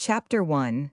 Chapter 1.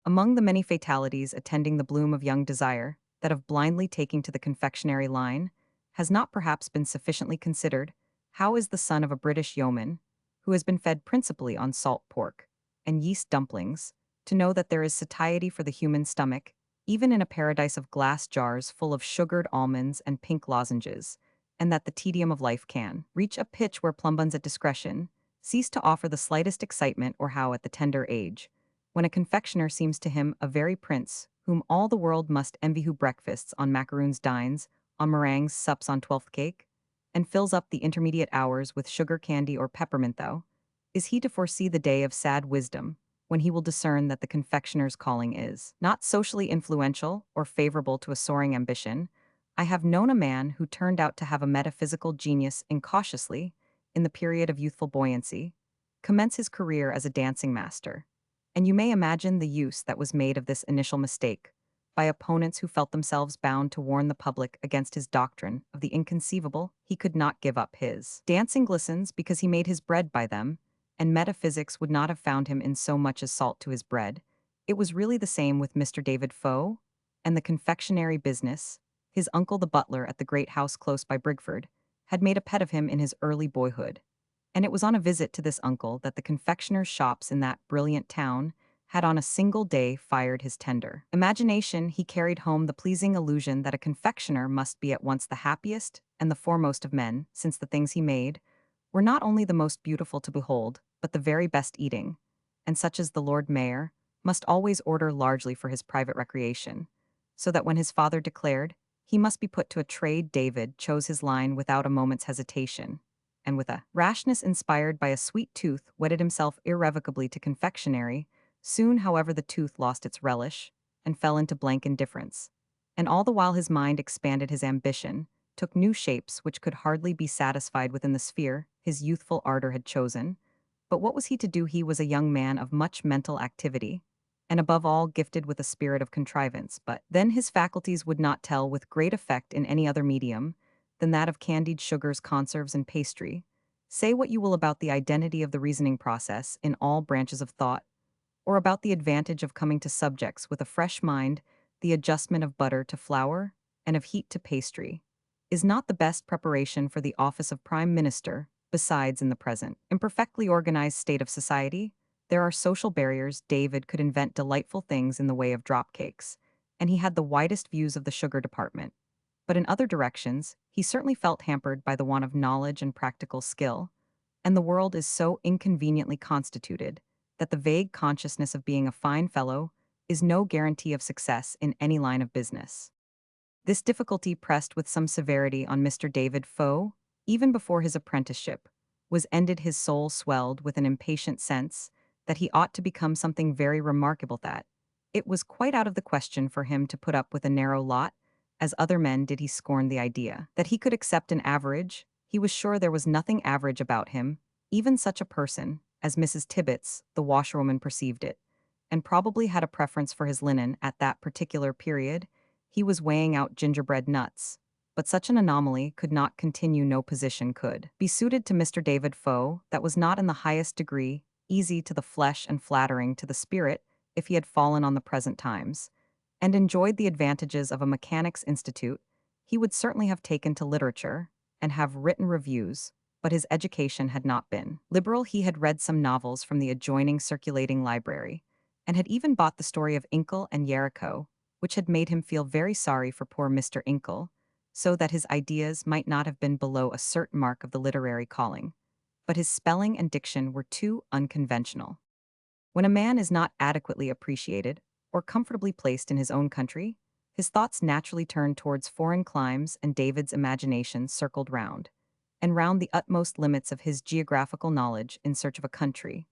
Among the many fatalities attending the bloom of young desire, that of blindly taking to the confectionery line, has not perhaps been sufficiently considered. How is the son of a British yeoman, who has been fed principally on salt pork and yeast dumplings, to know that there is satiety for the human stomach, even in a paradise of glass jars full of sugared almonds and pink lozenges, and that the tedium of life can reach a pitch where plumbuns at discretion cease to offer the slightest excitement, or how at the tender age, when a confectioner seems to him a very prince, whom all the world must envy, who breakfasts on macaroons, dines on meringues, sups on twelfth cake, and fills up the intermediate hours with sugar candy or peppermint, though, is he to foresee the day of sad wisdom, when he will discern that the confectioner's calling is not socially influential or favorable to a soaring ambition? I have known a man who turned out to have a metaphysical genius incautiously, in the period of youthful buoyancy, commence his career as a dancing master. And you may imagine the use that was made of this initial mistake by opponents who felt themselves bound to warn the public against his doctrine of the inconceivable. He could not give up his dancing glistens because he made his bread by them, and metaphysics would not have found him in so much as salt to his bread. It was really the same with Mr. David Foe and the confectionery business. His uncle, the butler at the great house close by Brigford, had made a pet of him in his early boyhood, and it was on a visit to this uncle that the confectioner's shops in that brilliant town had on a single day fired his tender imagination. He carried home the pleasing illusion that a confectioner must be at once the happiest and the foremost of men, since the things he made were not only the most beautiful to behold, but the very best eating, and such as the Lord Mayor must always order largely for his private recreation, so that when his father declared he must be put to a trade, David chose his line without a moment's hesitation, and with a rashness inspired by a sweet tooth wedded himself irrevocably to confectionery. Soon, however, the tooth lost its relish and fell into blank indifference, and all the while his mind expanded, his ambition took new shapes which could hardly be satisfied within the sphere his youthful ardor had chosen. But what was he to do? He was a young man of much mental activity, and above all gifted with a spirit of contrivance, but then his faculties would not tell with great effect in any other medium than that of candied sugars, conserves, and pastry. Say what you will about the identity of the reasoning process in all branches of thought, or about the advantage of coming to subjects with a fresh mind, the adjustment of butter to flour and of heat to pastry is not the best preparation for the office of Prime Minister. Besides, in the present imperfectly organized state of society, there are social barriers. David could invent delightful things in the way of drop cakes, and he had the widest views of the sugar department. But in other directions, he certainly felt hampered by the want of knowledge and practical skill, and the world is so inconveniently constituted that the vague consciousness of being a fine fellow is no guarantee of success in any line of business. This difficulty pressed with some severity on Mr. David Foe, even before his apprenticeship was ended. His soul swelled with an impatient sense that he ought to become something very remarkable, that it was quite out of the question for him to put up with a narrow lot, as other men did. He scorned the idea that he could accept an average. He was sure there was nothing average about him. Even such a person as Mrs. Tibbets, the washerwoman, perceived it, and probably had a preference for his linen at that particular period. He was weighing out gingerbread nuts, but such an anomaly could not continue. No position could be suited to Mr. David Foe that was not in the highest degree easy to the flesh and flattering to the spirit. If he had fallen on the present times and enjoyed the advantages of a mechanics institute, he would certainly have taken to literature and have written reviews, but his education had not been liberal. He had read some novels from the adjoining circulating library, and had even bought the story of Inkle and Jericho, which had made him feel very sorry for poor Mr. Inkle, so that his ideas might not have been below a certain mark of the literary calling. But his spelling and diction were too unconventional. When a man is not adequately appreciated or comfortably placed in his own country, his thoughts naturally turn towards foreign climes, and David's imagination circled round and round the utmost limits of his geographical knowledge in search of a country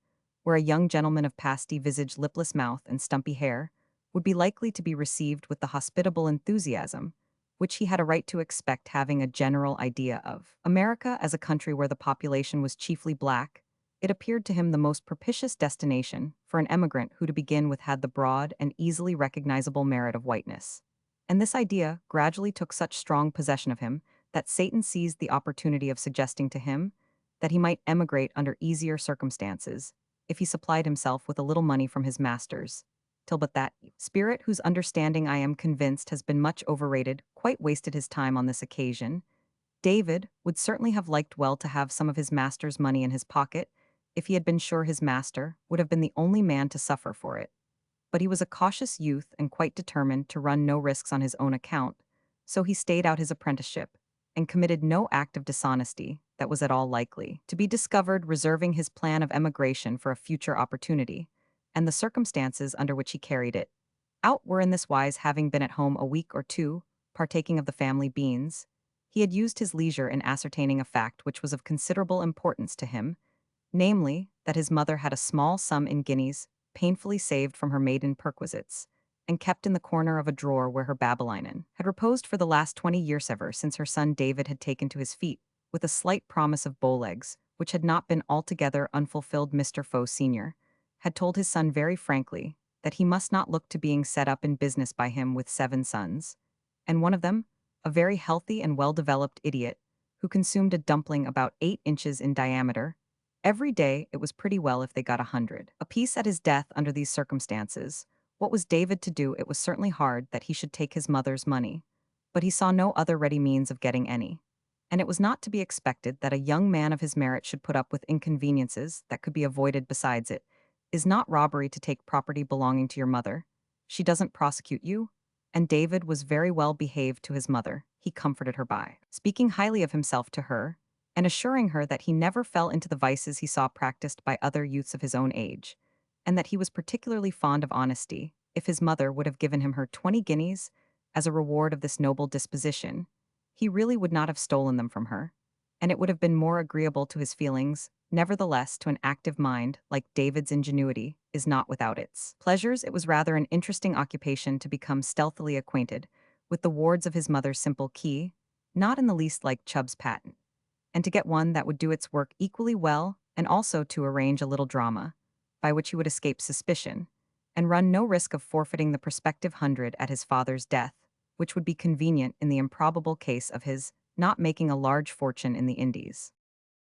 where a young gentleman of pasty visage, lipless mouth, and stumpy hair would be likely to be received with the hospitable enthusiasm which he had a right to expect. Having a general idea of America as a country where the population was chiefly black, it appeared to him the most propitious destination for an emigrant who, to begin with, had the broad and easily recognizable merit of whiteness. And this idea gradually took such strong possession of him that Satan seized the opportunity of suggesting to him that he might emigrate under easier circumstances if he supplied himself with a little money from his masters. Till but that spirit, whose understanding I am convinced has been much overrated, quite wasted his time on this occasion. David would certainly have liked well to have some of his master's money in his pocket, if he had been sure his master would have been the only man to suffer for it. But he was a cautious youth and quite determined to run no risks on his own account, so he stayed out his apprenticeship and committed no act of dishonesty that was at all likely to be discovered, reserving his plan of emigration for a future opportunity, and the circumstances under which he carried it out were in this wise: having been at home a week or two, partaking of the family beans, he had used his leisure in ascertaining a fact which was of considerable importance to him, namely, that his mother had a small sum in guineas, painfully saved from her maiden perquisites, and kept in the corner of a drawer where her Babylonian had reposed for the last 20 years, ever since her son David had taken to his feet, with a slight promise of bowlegs, which had not been altogether unfulfilled. Mr. Foe Sr. had told his son very frankly that he must not look to being set up in business by him with 7 sons, and one of them, a very healthy and well-developed idiot, who consumed a dumpling about 8 inches in diameter, every day. It was pretty well if they got 100 apiece at his death. Under these circumstances, what was David to do? It was certainly hard that he should take his mother's money, but he saw no other ready means of getting any. And it was not to be expected that a young man of his merit should put up with inconveniences that could be avoided. Besides, it is not robbery to take property belonging to your mother. She doesn't prosecute you. And David was very well behaved to his mother. He comforted her by speaking highly of himself to her, and assuring her that he never fell into the vices he saw practiced by other youths of his own age, and that he was particularly fond of honesty. If his mother would have given him her 20 guineas as a reward of this noble disposition, he really would not have stolen them from her, and it would have been more agreeable to his feelings. Nevertheless, to an active mind, like David's, ingenuity is not without its pleasures. It was rather an interesting occupation to become stealthily acquainted with the wards of his mother's simple key, not in the least like Chubb's patent, and to get one that would do its work equally well, and also to arrange a little drama, by which he would escape suspicion, and run no risk of forfeiting the prospective 100 at his father's death, which would be convenient in the improbable case of his not making a large fortune in the Indies.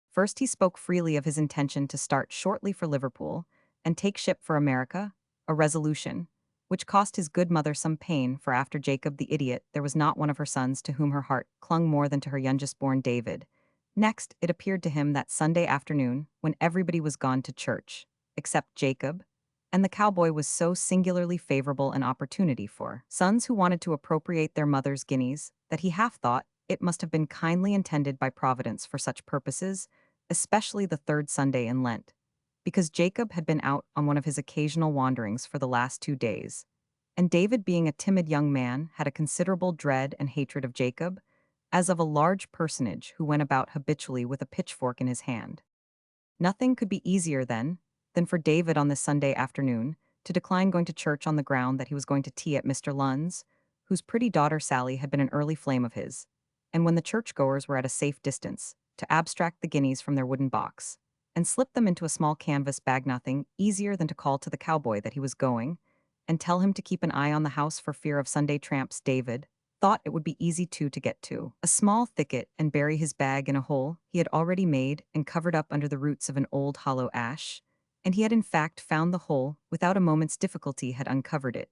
First, he spoke freely of his intention to start shortly for Liverpool and take ship for America, a resolution which cost his good mother some pain, for after Jacob the idiot, there was not one of her sons to whom her heart clung more than to her youngest born David. Next, it appeared to him that Sunday afternoon, when everybody was gone to church, except Jacob, and the cowboy, was so singularly favorable an opportunity for sons who wanted to appropriate their mother's guineas, that he half thought it must have been kindly intended by Providence for such purposes, especially the 3rd Sunday in Lent, because Jacob had been out on one of his occasional wanderings for the last 2 days, and David, being a timid young man, had a considerable dread and hatred of Jacob, as of a large personage who went about habitually with a pitchfork in his hand. Nothing could be easier, then, than for David on this Sunday afternoon to decline going to church on the ground that he was going to tea at Mr. Lunn's, whose pretty daughter Sally had been an early flame of his, and when the churchgoers were at a safe distance, to abstract the guineas from their wooden box and slip them into a small canvas bag. Nothing easier than to call to the cowboy that he was going, and tell him to keep an eye on the house for fear of Sunday tramps. David thought it would be easy too to get to a small thicket and bury his bag in a hole he had already made and covered up under the roots of an old hollow ash, and he had in fact found the hole without a moment's difficulty, had uncovered it,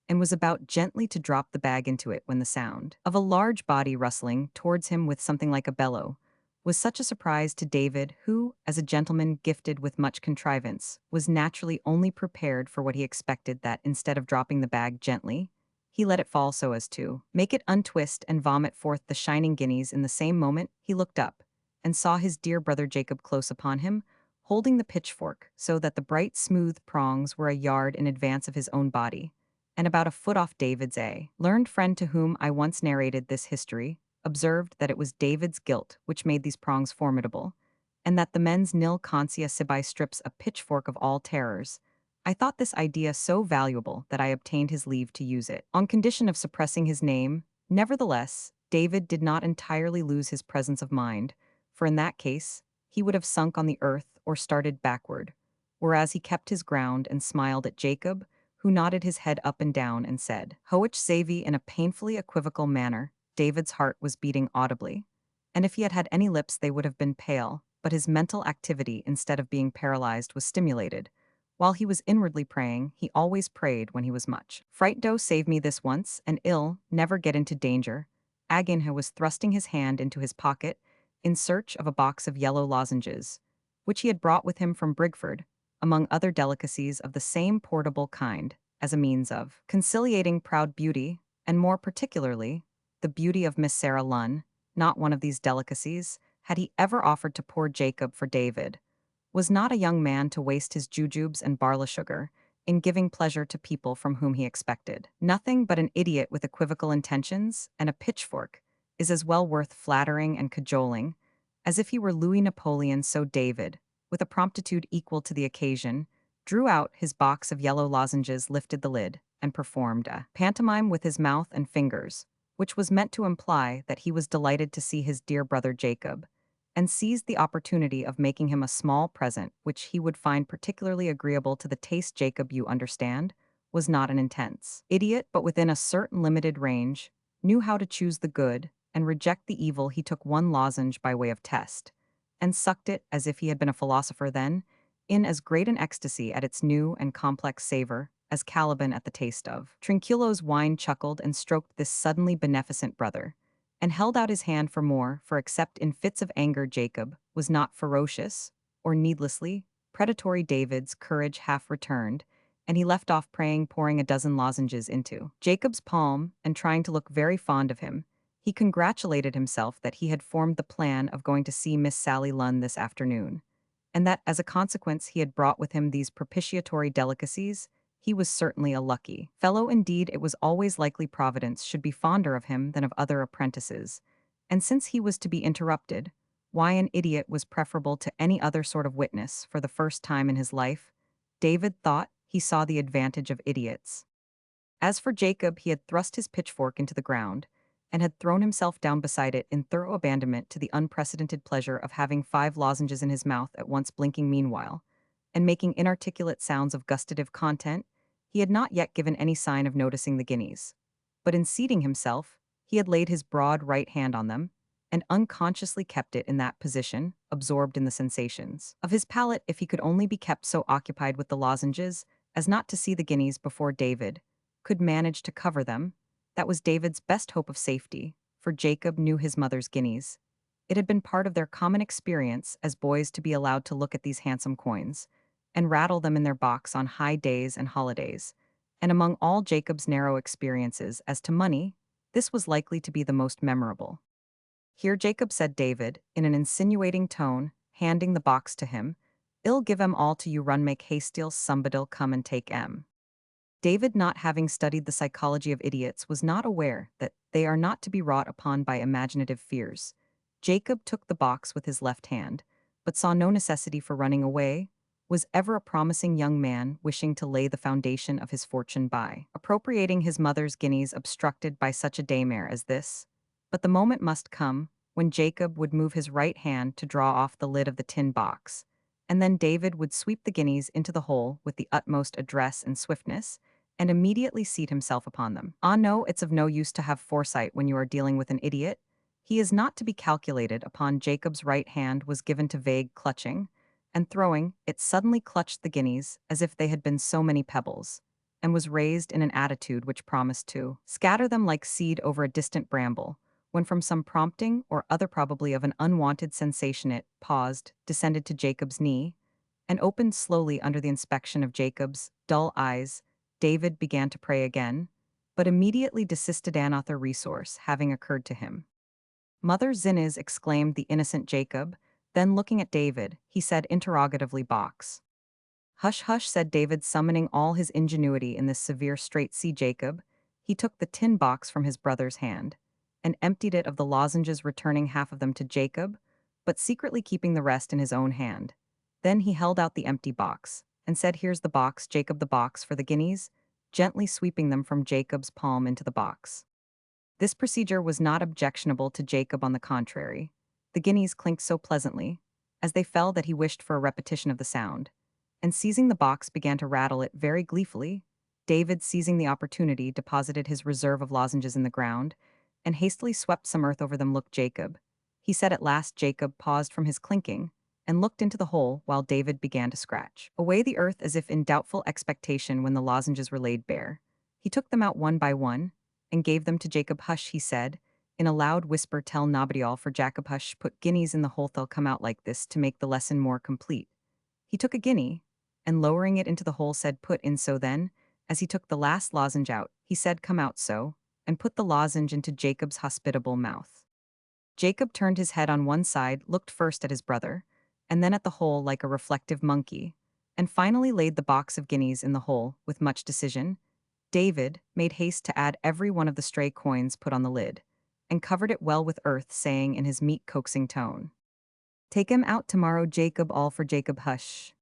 and was about gently to drop the bag into it, when the sound of a large body rustling towards him with something like a bellow was such a surprise to David, who, as a gentleman gifted with much contrivance, was naturally only prepared for what he expected, that, instead of dropping the bag gently, he let it fall so as to make it untwist and vomit forth the shining guineas. In the same moment he looked up, and saw his dear brother Jacob close upon him, holding the pitchfork so that the bright smooth prongs were a yard in advance of his own body, and about a foot off David's. A learned friend to whom I once narrated this history observed that it was David's guilt which made these prongs formidable, and that the mens nil consia sibi strips a pitchfork of all terrors. I thought this idea so valuable that I obtained his leave to use it, on condition of suppressing his name. Nevertheless, David did not entirely lose his presence of mind, for in that case he would have sunk on the earth or started backward, whereas he kept his ground and smiled at Jacob, who nodded his head up and down and said, "Hoich savi," in a painfully equivocal manner. David's heart was beating audibly, and if he had had any lips they would have been pale, but his mental activity, instead of being paralyzed, was stimulated. While he was inwardly praying, he always prayed when he was much. Fright save me this once, and ill, never get into danger. Aginha was thrusting his hand into his pocket in search of a box of yellow lozenges, which he had brought with him from Brigford, among other delicacies of the same portable kind, as a means of conciliating proud beauty, and more particularly, the beauty of Miss Sarah Lunn. Not one of these delicacies had he ever offered to poor Jacob, for David was not a young man to waste his jujubes and barley sugar in giving pleasure to people from whom he expected nothing. But an idiot with equivocal intentions and a pitchfork is as well worth flattering and cajoling as if he were Louis Napoleon. So David, with a promptitude equal to the occasion, drew out his box of yellow lozenges, lifted the lid, and performed a pantomime with his mouth and fingers, which was meant to imply that he was delighted to see his dear brother Jacob, and seized the opportunity of making him a small present which he would find particularly agreeable to the taste. Jacob, you understand, was not an intense idiot, but within a certain limited range, knew how to choose the good and reject the evil. He took one lozenge by way of test, and sucked it as if he had been a philosopher then, in as great an ecstasy at its new and complex savor as Caliban at the taste of Trinculo's wine. Chuckled and stroked this suddenly beneficent brother, and held out his hand for more, for except in fits of anger Jacob was not ferocious or needlessly predatory. David's courage half returned, and he left off praying, pouring a dozen lozenges into Jacob's palm, and trying to look very fond of him. He congratulated himself that he had formed the plan of going to see Miss Sally Lunn this afternoon, and that as a consequence he had brought with him these propitiatory delicacies. He was certainly a lucky fellow indeed. It was always likely Providence should be fonder of him than of other apprentices, and since he was to be interrupted, why an idiot was preferable to any other sort of witness. For the first time in his life, David thought he saw the advantage of idiots. As for Jacob, he had thrust his pitchfork into the ground, and had thrown himself down beside it in thorough abandonment to the unprecedented pleasure of having 5 lozenges in his mouth at once, blinking meanwhile, and making inarticulate sounds of gustative content. He had not yet given any sign of noticing the guineas, but in seating himself, he had laid his broad right hand on them, and unconsciously kept it in that position, absorbed in the sensations of his palate. If he could only be kept so occupied with the lozenges as not to see the guineas before David could manage to cover them, that was David's best hope of safety, for Jacob knew his mother's guineas. It had been part of their common experience as boys to be allowed to look at these handsome coins, and rattle them in their box on high days and holidays. And among all Jacob's narrow experiences as to money, this was likely to be the most memorable. Here Jacob, said David, in an insinuating tone, handing the box to him, "I'll give 'em all to you. Run, make haste'll somebody'll come and take 'em." David, not having studied the psychology of idiots, was not aware that they are not to be wrought upon by imaginative fears. Jacob took the box with his left hand, but saw no necessity for running away, was ever a promising young man wishing to lay the foundation of his fortune by appropriating his mother's guineas, obstructed by such a daymare as this. But the moment must come when Jacob would move his right hand to draw off the lid of the tin box, and then David would sweep the guineas into the hole with the utmost address and swiftness, and immediately seat himself upon them. Ah no, it's of no use to have foresight when you are dealing with an idiot. He is not to be calculated upon. Jacob's right hand was given to vague clutching, and throwing, it suddenly clutched the guineas as if they had been so many pebbles, and was raised in an attitude which promised to scatter them like seed over a distant bramble, when from some prompting or other, probably of an unwanted sensation, it paused, descended to Jacob's knee, and opened slowly under the inspection of Jacob's dull eyes. David began to pray again, but immediately desisted, another resource having occurred to him. "Mother Zinez," exclaimed the innocent Jacob. Then looking at David, he said interrogatively, "Box." "Hush, hush," said David, summoning all his ingenuity in this severe strait. "See, Jacob." He took the tin box from his brother's hand, and emptied it of the lozenges, returning half of them to Jacob, but secretly keeping the rest in his own hand. Then he held out the empty box, and said, "Here's the box, Jacob, the box for the guineas," gently sweeping them from Jacob's palm into the box. This procedure was not objectionable to Jacob. On the contrary, the guineas clinked so pleasantly as they fell that he wished for a repetition of the sound, and seizing the box began to rattle it very gleefully. David, seizing the opportunity, deposited his reserve of lozenges in the ground, and hastily swept some earth over them. "Look, Jacob," he said at last. Jacob paused from his clinking, and looked into the hole while David began to scratch away the earth as if in doubtful expectation when the lozenges were laid bare. He took them out one by one and gave them to Jacob. Hush, he said, in a loud whisper, tell nobody all for Jacob. Hush, put guineas in the hole, they'll come out like this to make the lesson more complete. He took a guinea, and lowering it into the hole said, put in so then, as he took the last lozenge out, he said, come out so, and put the lozenge into Jacob's hospitable mouth. Jacob turned his head on one side, looked first at his brother, and then at the hole like a reflective monkey, and finally laid the box of guineas in the hole with much decision. David made haste to add every one of the stray coins put on the lid, and covered it well with earth, saying in his meek coaxing tone, take him out tomorrow, Jacob, all for Jacob. Hush.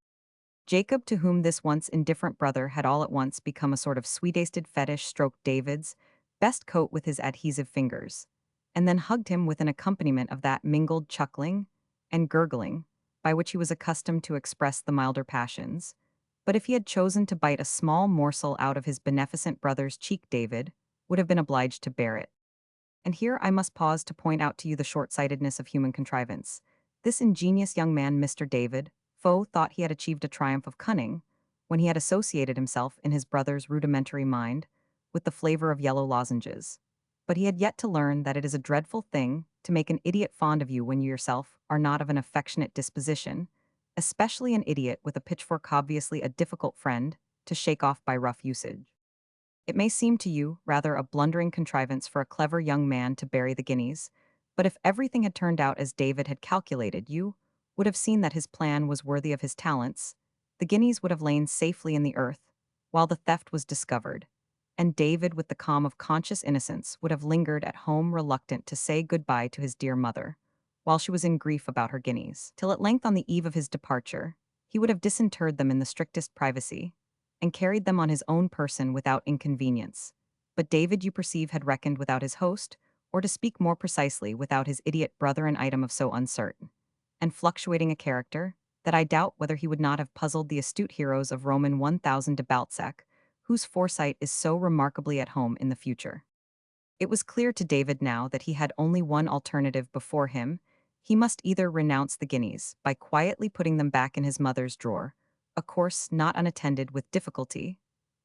Jacob, to whom this once indifferent brother had all at once become a sort of sweet-tasted fetish, stroked David's best coat with his adhesive fingers, and then hugged him with an accompaniment of that mingled chuckling and gurgling by which he was accustomed to express the milder passions. But if he had chosen to bite a small morsel out of his beneficent brother's cheek, David would have been obliged to bear it. And here I must pause to point out to you the short-sightedness of human contrivance. This ingenious young man, Mr. David Foe, thought he had achieved a triumph of cunning when he had associated himself in his brother's rudimentary mind with the flavor of yellow lozenges. But he had yet to learn that it is a dreadful thing to make an idiot fond of you when you yourself are not of an affectionate disposition, especially an idiot with a pitchfork, obviously a difficult friend to shake off by rough usage. It may seem to you rather a blundering contrivance for a clever young man to bury the guineas, but if everything had turned out as David had calculated, you would have seen that his plan was worthy of his talents. The guineas would have lain safely in the earth, while the theft was discovered, and David, with the calm of conscious innocence, would have lingered at home reluctant to say good-bye to his dear mother, while she was in grief about her guineas, till at length on the eve of his departure, he would have disinterred them in the strictest privacy, and carried them on his own person without inconvenience. But David, you perceive, had reckoned without his host, or to speak more precisely, without his idiot brother, an item of so uncertain and fluctuating a character, that I doubt whether he would not have puzzled the astute heroes of Roman 1000 de Balzac, whose foresight is so remarkably at home in the future. It was clear to David now that he had only one alternative before him. He must either renounce the guineas by quietly putting them back in his mother's drawer, a course not unattended with difficulty,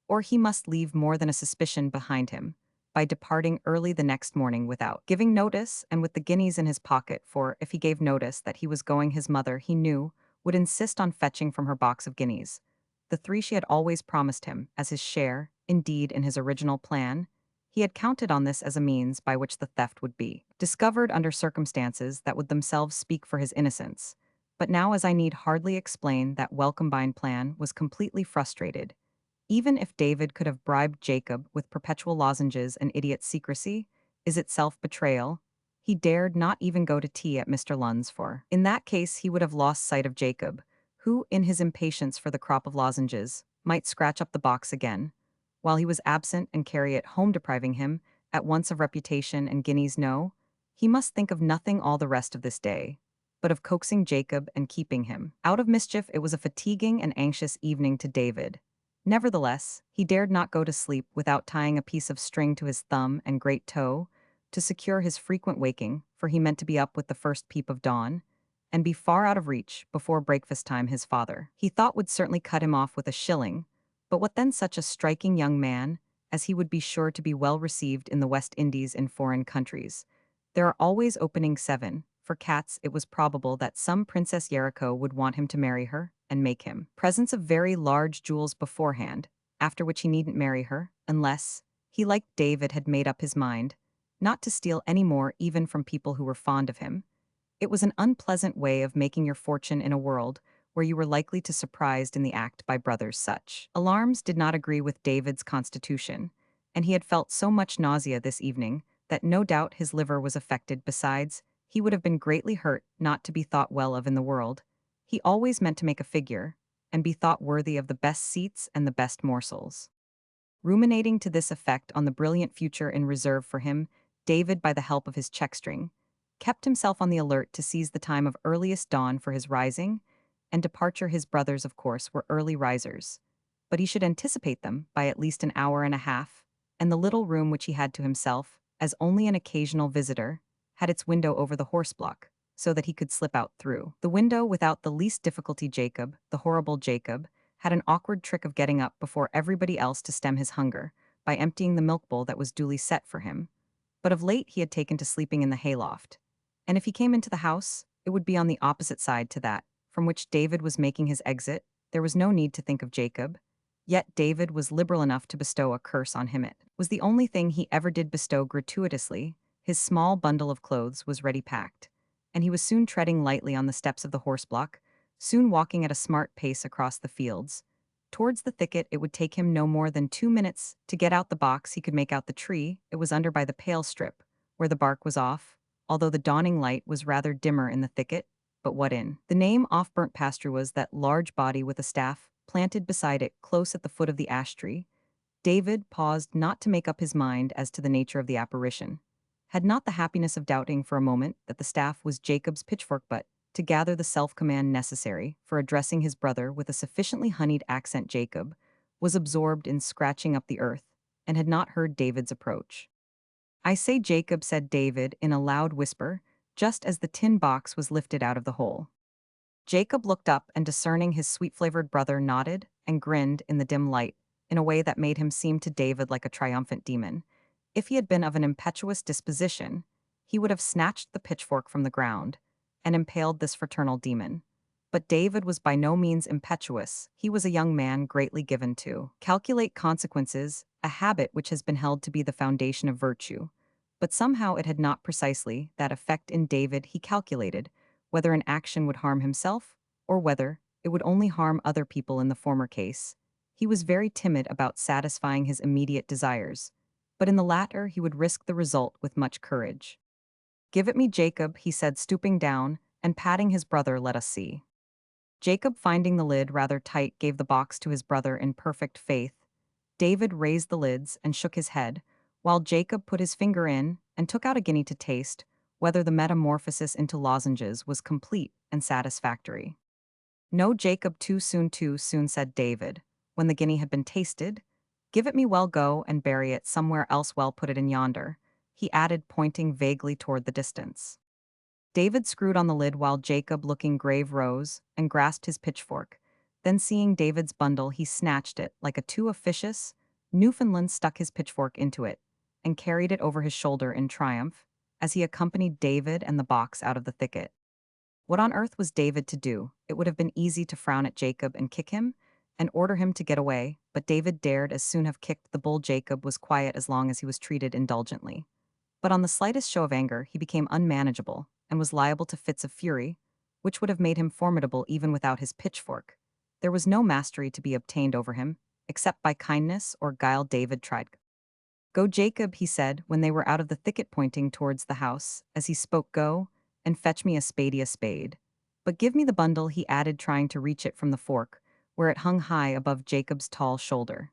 or he must leave more than a suspicion behind him by departing early the next morning without giving notice and with the guineas in his pocket, for if he gave notice that he was going, his mother, he knew, would insist on fetching from her box of guineas the three she had always promised him as his share. Indeed, in his original plan, he had counted on this as a means by which the theft would be discovered under circumstances that would themselves speak for his innocence. But now, as I need hardly explain, that well-combined plan was completely frustrated. Even if David could have bribed Jacob with perpetual lozenges and idiot secrecy, is itself betrayal, he dared not even go to tea at Mr. Lund's, for in that case he would have lost sight of Jacob, who, in his impatience for the crop of lozenges, might scratch up the box again, while he was absent and carry it home, depriving him at once of reputation and guineas. No, he must think of nothing all the rest of this day, but of coaxing Jacob and keeping him out of mischief. It was a fatiguing and anxious evening to David. Nevertheless, he dared not go to sleep without tying a piece of string to his thumb and great toe to secure his frequent waking, for he meant to be up with the first peep of dawn, and be far out of reach before breakfast time. His father, he thought, would certainly cut him off with a shilling, but what then? Such a striking young man, as he would be sure to be well received in the West Indies in foreign countries. There are always opening 7 for cats. It was probable that some Princess Yericho would want him to marry her and make him presents of very large jewels beforehand, after which he needn't marry her, unless he, like David, had made up his mind not to steal any more even from people who were fond of him. It was an unpleasant way of making your fortune in a world where you were likely to surprised in the act by brothers. Such alarms did not agree with David's constitution, and he had felt so much nausea this evening that no doubt his liver was affected. Besides, he would have been greatly hurt not to be thought well of in the world. He always meant to make a figure, and be thought worthy of the best seats and the best morsels. Ruminating to this effect on the brilliant future in reserve for him, David, by the help of his checkstring, kept himself on the alert to seize the time of earliest dawn for his rising and departure. His brothers, of course, were early risers, but he should anticipate them by at least an hour and a half, and the little room which he had to himself, as only an occasional visitor, had its window over the horse block, so that he could slip out through the window without the least difficulty. Jacob, the horrible Jacob, had an awkward trick of getting up before everybody else to stem his hunger by emptying the milk bowl that was duly set for him. But of late he had taken to sleeping in the hayloft. And if he came into the house, it would be on the opposite side to that from which David was making his exit. There was no need to think of Jacob. Yet David was liberal enough to bestow a curse on him. It was the only thing he ever did bestow gratuitously. His small bundle of clothes was ready packed, and he was soon treading lightly on the steps of the horse block, soon walking at a smart pace across the fields. Towards the thicket it would take him no more than 2 minutes to get out the box. He could make out the tree it was under by the pale strip, where the bark was off, although the dawning light was rather dimmer in the thicket. But what in the name off burnt pasture was that large body with a staff planted beside it close at the foot of the ash tree? David paused not to make up his mind as to the nature of the apparition. Had not the happiness of doubting for a moment that the staff was Jacob's pitchfork, but to gather the self-command necessary for addressing his brother with a sufficiently honeyed accent. Jacob was absorbed in scratching up the earth and had not heard David's approach. "I say, Jacob," said David in a loud whisper, just as the tin box was lifted out of the hole. Jacob looked up and, discerning his sweet-flavored brother, nodded and grinned in the dim light in a way that made him seem to David like a triumphant demon. If he had been of an impetuous disposition, he would have snatched the pitchfork from the ground and impaled this fraternal demon. But David was by no means impetuous. He was a young man greatly given to calculate consequences, a habit which has been held to be the foundation of virtue. But somehow it had not precisely that effect in David. He calculated whether an action would harm himself or whether it would only harm other people. In the former case, he was very timid about satisfying his immediate desires, but in the latter he would risk the result with much courage. "Give it me, Jacob," he said, stooping down and patting his brother. "Let us see." Jacob, finding the lid rather tight, gave the box to his brother in perfect faith. David raised the lids and shook his head, while Jacob put his finger in and took out a guinea to taste whether the metamorphosis into lozenges was complete and satisfactory. "No, Jacob, too soon," said David, when the guinea had been tasted. "Give it me. Well, go and bury it somewhere else. Well, put it in yonder," he added, pointing vaguely toward the distance. David screwed on the lid while Jacob, looking grave, rose and grasped his pitchfork. Then, seeing David's bundle, he snatched it like a too officious Newfoundland, stuck his pitchfork into it, and carried it over his shoulder in triumph as he accompanied David and the box out of the thicket. What on earth was David to do? It would have been easy to frown at Jacob and kick him and order him to get away, but David dared as soon have kicked the bull. Jacob was quiet as long as he was treated indulgently. But on the slightest show of anger, he became unmanageable and was liable to fits of fury, which would have made him formidable even without his pitchfork. There was no mastery to be obtained over him, except by kindness or guile. David tried. "Go, Jacob," he said, when they were out of the thicket, pointing towards the house. As he spoke, "go and fetch me a spade. But give me the bundle," he added, trying to reach it from the fork, where it hung high above Jacob's tall shoulder.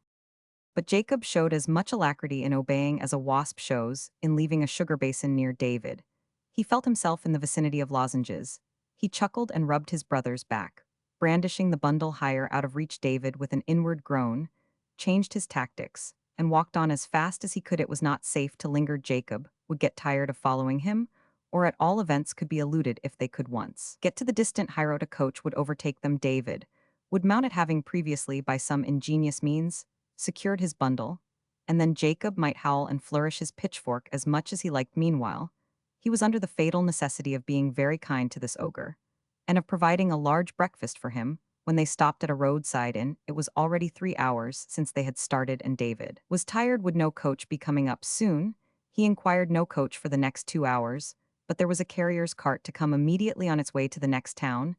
But Jacob showed as much alacrity in obeying as a wasp shows in leaving a sugar basin near David. He felt himself in the vicinity of lozenges. He chuckled and rubbed his brother's back, brandishing the bundle higher out of reach. David, with an inward groan, changed his tactics and walked on as fast as he could. It was not safe to linger. Jacob would get tired of following him, or at all events could be eluded if they could once get to the distant highroad. A coach would overtake them. David would mount it, having previously, by some ingenious means, secured his bundle, and then Jacob might howl and flourish his pitchfork as much as he liked. Meanwhile, he was under the fatal necessity of being very kind to this ogre, and of providing a large breakfast for him. When they stopped at a roadside inn, it was already 3 hours since they had started, and David was tired. Would no coach be coming up soon? He inquired. No coach for the next 2 hours, but there was a carrier's cart to come immediately on its way to the next town.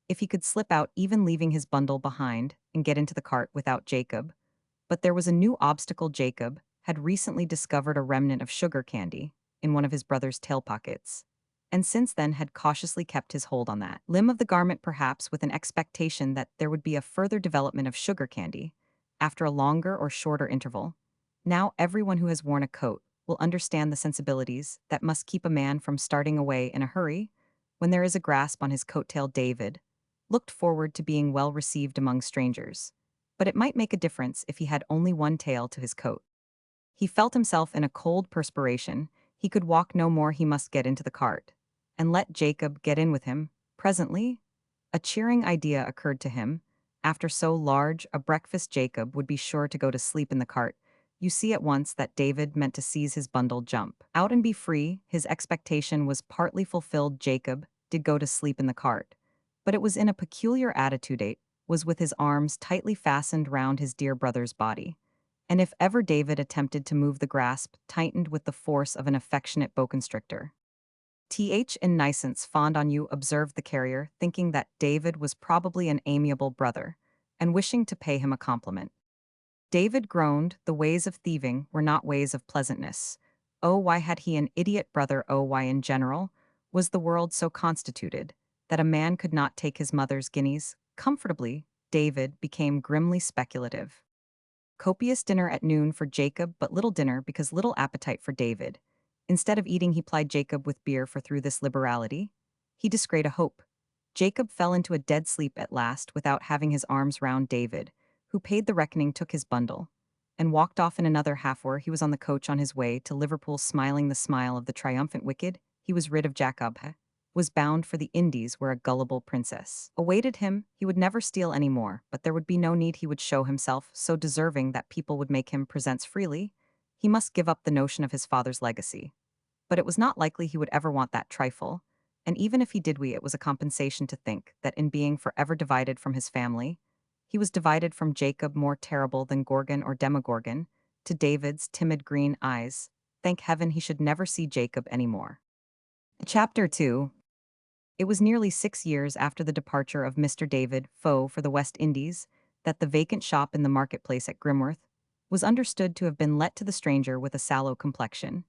If he could slip out, even leaving his bundle behind, and get into the cart without Jacob. But there was a new obstacle. Jacob had recently discovered a remnant of sugar candy in one of his brother's tail pockets, and since then had cautiously kept his hold on that limb of the garment, perhaps with an expectation that there would be a further development of sugar candy after a longer or shorter interval. Now everyone who has worn a coat will understand the sensibilities that must keep a man from starting away in a hurry when there is a grasp on his coat-tail. David looked forward to being well received among strangers, but it might make a difference if he had only one tail to his coat. He felt himself in a cold perspiration. He could walk no more. He must get into the cart. and let Jacob get in with him. Presently, a cheering idea occurred to him. After so large a breakfast, Jacob would be sure to go to sleep in the cart. You see at once that David meant to seize his bundle, jump out and be free. His expectation was partly fulfilled. Jacob did go to sleep in the cart, but it was in a peculiar attitude. It was with his arms tightly fastened round his dear brother's body. And if ever David attempted to move, the grasp tightened with the force of an affectionate boa constrictor. "Th in Nicence fond on you," observed the carrier, thinking that David was probably an amiable brother, and wishing to pay him a compliment. David groaned. The ways of thieving were not ways of pleasantness. Oh, why had he an idiot brother? Oh, why in general was the world so constituted that a man could not take his mother's guineas comfortably? David became grimly speculative. Copious dinner at noon for Jacob, but little dinner because little appetite for David. Instead of eating, he plied Jacob with beer, for through this liberality he discreed a hope. Jacob fell into a dead sleep at last without having his arms round David, who paid the reckoning, took his bundle, and walked off. In another half-hour he was on the coach on his way to Liverpool, smiling the smile of the triumphant wicked. He was rid of Jacob, was bound for the Indies, where a gullible princess awaited him. He would never steal any more, but there would be no need. He would show himself so deserving that people would make him presents freely. He must give up the notion of his father's legacy. But it was not likely he would ever want that trifle, and even if he did, it was a compensation to think that in being forever divided from his family, he was divided from Jacob, more terrible than Gorgon or Demogorgon, to David's timid green eyes. Thank heaven he should never see Jacob any more. Chapter 2. It was nearly 6 years after the departure of Mr. David Foe for the West Indies that the vacant shop in the marketplace at Grimworth was understood to have been let to the stranger with a sallow complexion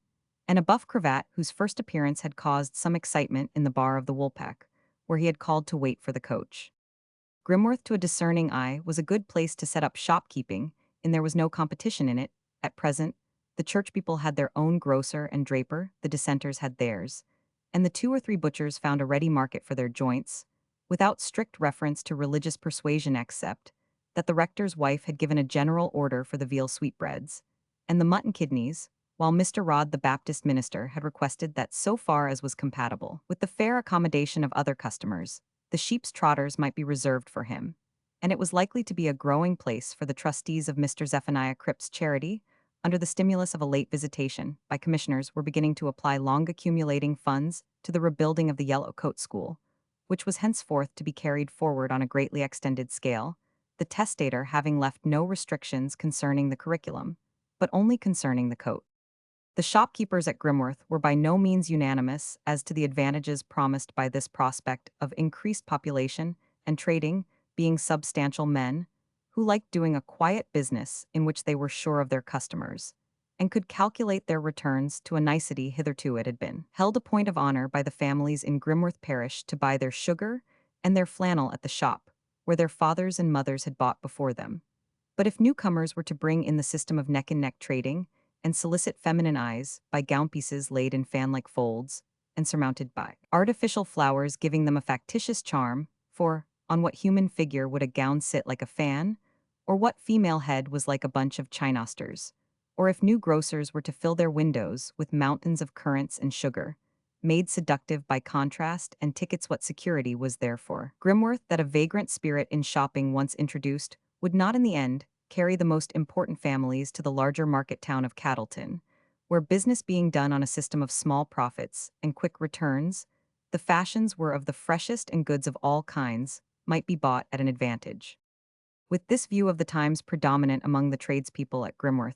and a buff cravat, whose first appearance had caused some excitement in the bar of the Woolpack, where he had called to wait for the coach. Grimworth, to a discerning eye, was a good place to set up shopkeeping, and there was no competition in it. At present, the church people had their own grocer and draper, the dissenters had theirs, and the 2 or 3 butchers found a ready market for their joints, without strict reference to religious persuasion, except that the rector's wife had given a general order for the veal sweetbreads and the mutton kidneys, while Mr. Rod, the Baptist minister, had requested that, so far as was compatible with the fair accommodation of other customers, the sheep's trotters might be reserved for him, and it was likely to be a growing place for the trustees of Mr. Zephaniah Cripp's charity, under the stimulus of a late visitation by commissioners, were beginning to apply long-accumulating funds to the rebuilding of the Yellow Coat School, which was henceforth to be carried forward on a greatly extended scale, the testator having left no restrictions concerning the curriculum, but only concerning the coat. The shopkeepers at Grimworth were by no means unanimous as to the advantages promised by this prospect of increased population and trading, being substantial men who liked doing a quiet business in which they were sure of their customers and could calculate their returns to a nicety. Hitherto it had been held a point of honor by the families in Grimworth parish to buy their sugar and their flannel at the shop, where their fathers and mothers had bought before them. But if newcomers were to bring in the system of neck-and-neck trading and solicit feminine eyes by gown pieces laid in fan-like folds and surmounted by artificial flowers, giving them a factitious charm, for on what human figure would a gown sit like a fan, or what female head was like a bunch of chinasters? Or if new grocers were to fill their windows with mountains of currants and sugar, made seductive by contrast and tickets, what security was there for Grimworth that a vagrant spirit in shopping once introduced would not in the end carry the most important families to the larger market town of Cattleton, where business being done on a system of small profits and quick returns, the fashions were of the freshest and goods of all kinds might be bought at an advantage. With this view of the times predominant among the tradespeople at Grimworth,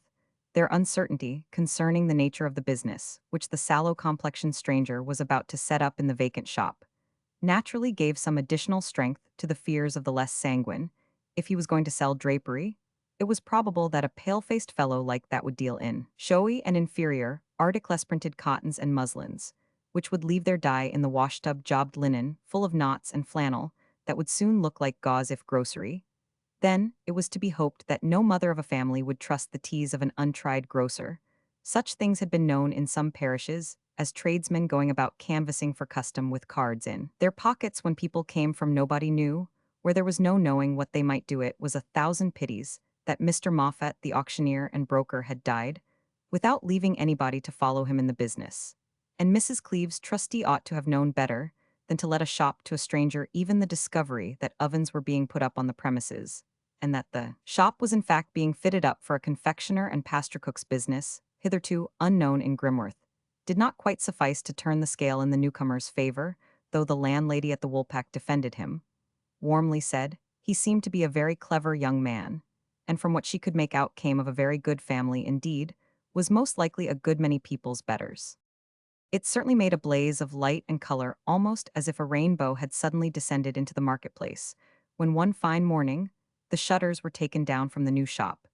their uncertainty concerning the nature of the business, which the sallow-complexioned stranger was about to set up in the vacant shop, naturally gave some additional strength to the fears of the less sanguine. If he was going to sell drapery, it was probable that a pale-faced fellow like that would deal in showy and inferior articles, printed cottons and muslins, which would leave their dye in the washtub, jobbed linen, full of knots and flannel, that would soon look like gauze if grocery. Then, it was to be hoped that no mother of a family would trust the teas of an untried grocer. Such things had been known in some parishes as tradesmen going about canvassing for custom with cards in their pockets when people came from nobody knew, where there was no knowing what they might do. It was a thousand pities that Mr. Moffat, the auctioneer and broker, had died, without leaving anybody to follow him in the business, and Mrs. Cleeve's trustee ought to have known better than to let a shop to a stranger even the discovery that ovens were being put up on the premises, and that the shop was in fact being fitted up for a confectioner and pasture cook's business, hitherto unknown in Grimworth, did not quite suffice to turn the scale in the newcomer's favor, though the landlady at the Woolpack defended him, warmly said he seemed to be a very clever young man, and from what she could make out came of a very good family indeed, was most likely a good many people's betters. It certainly made a blaze of light and color almost as if a rainbow had suddenly descended into the marketplace, when one fine morning the shutters were taken down from the new shop,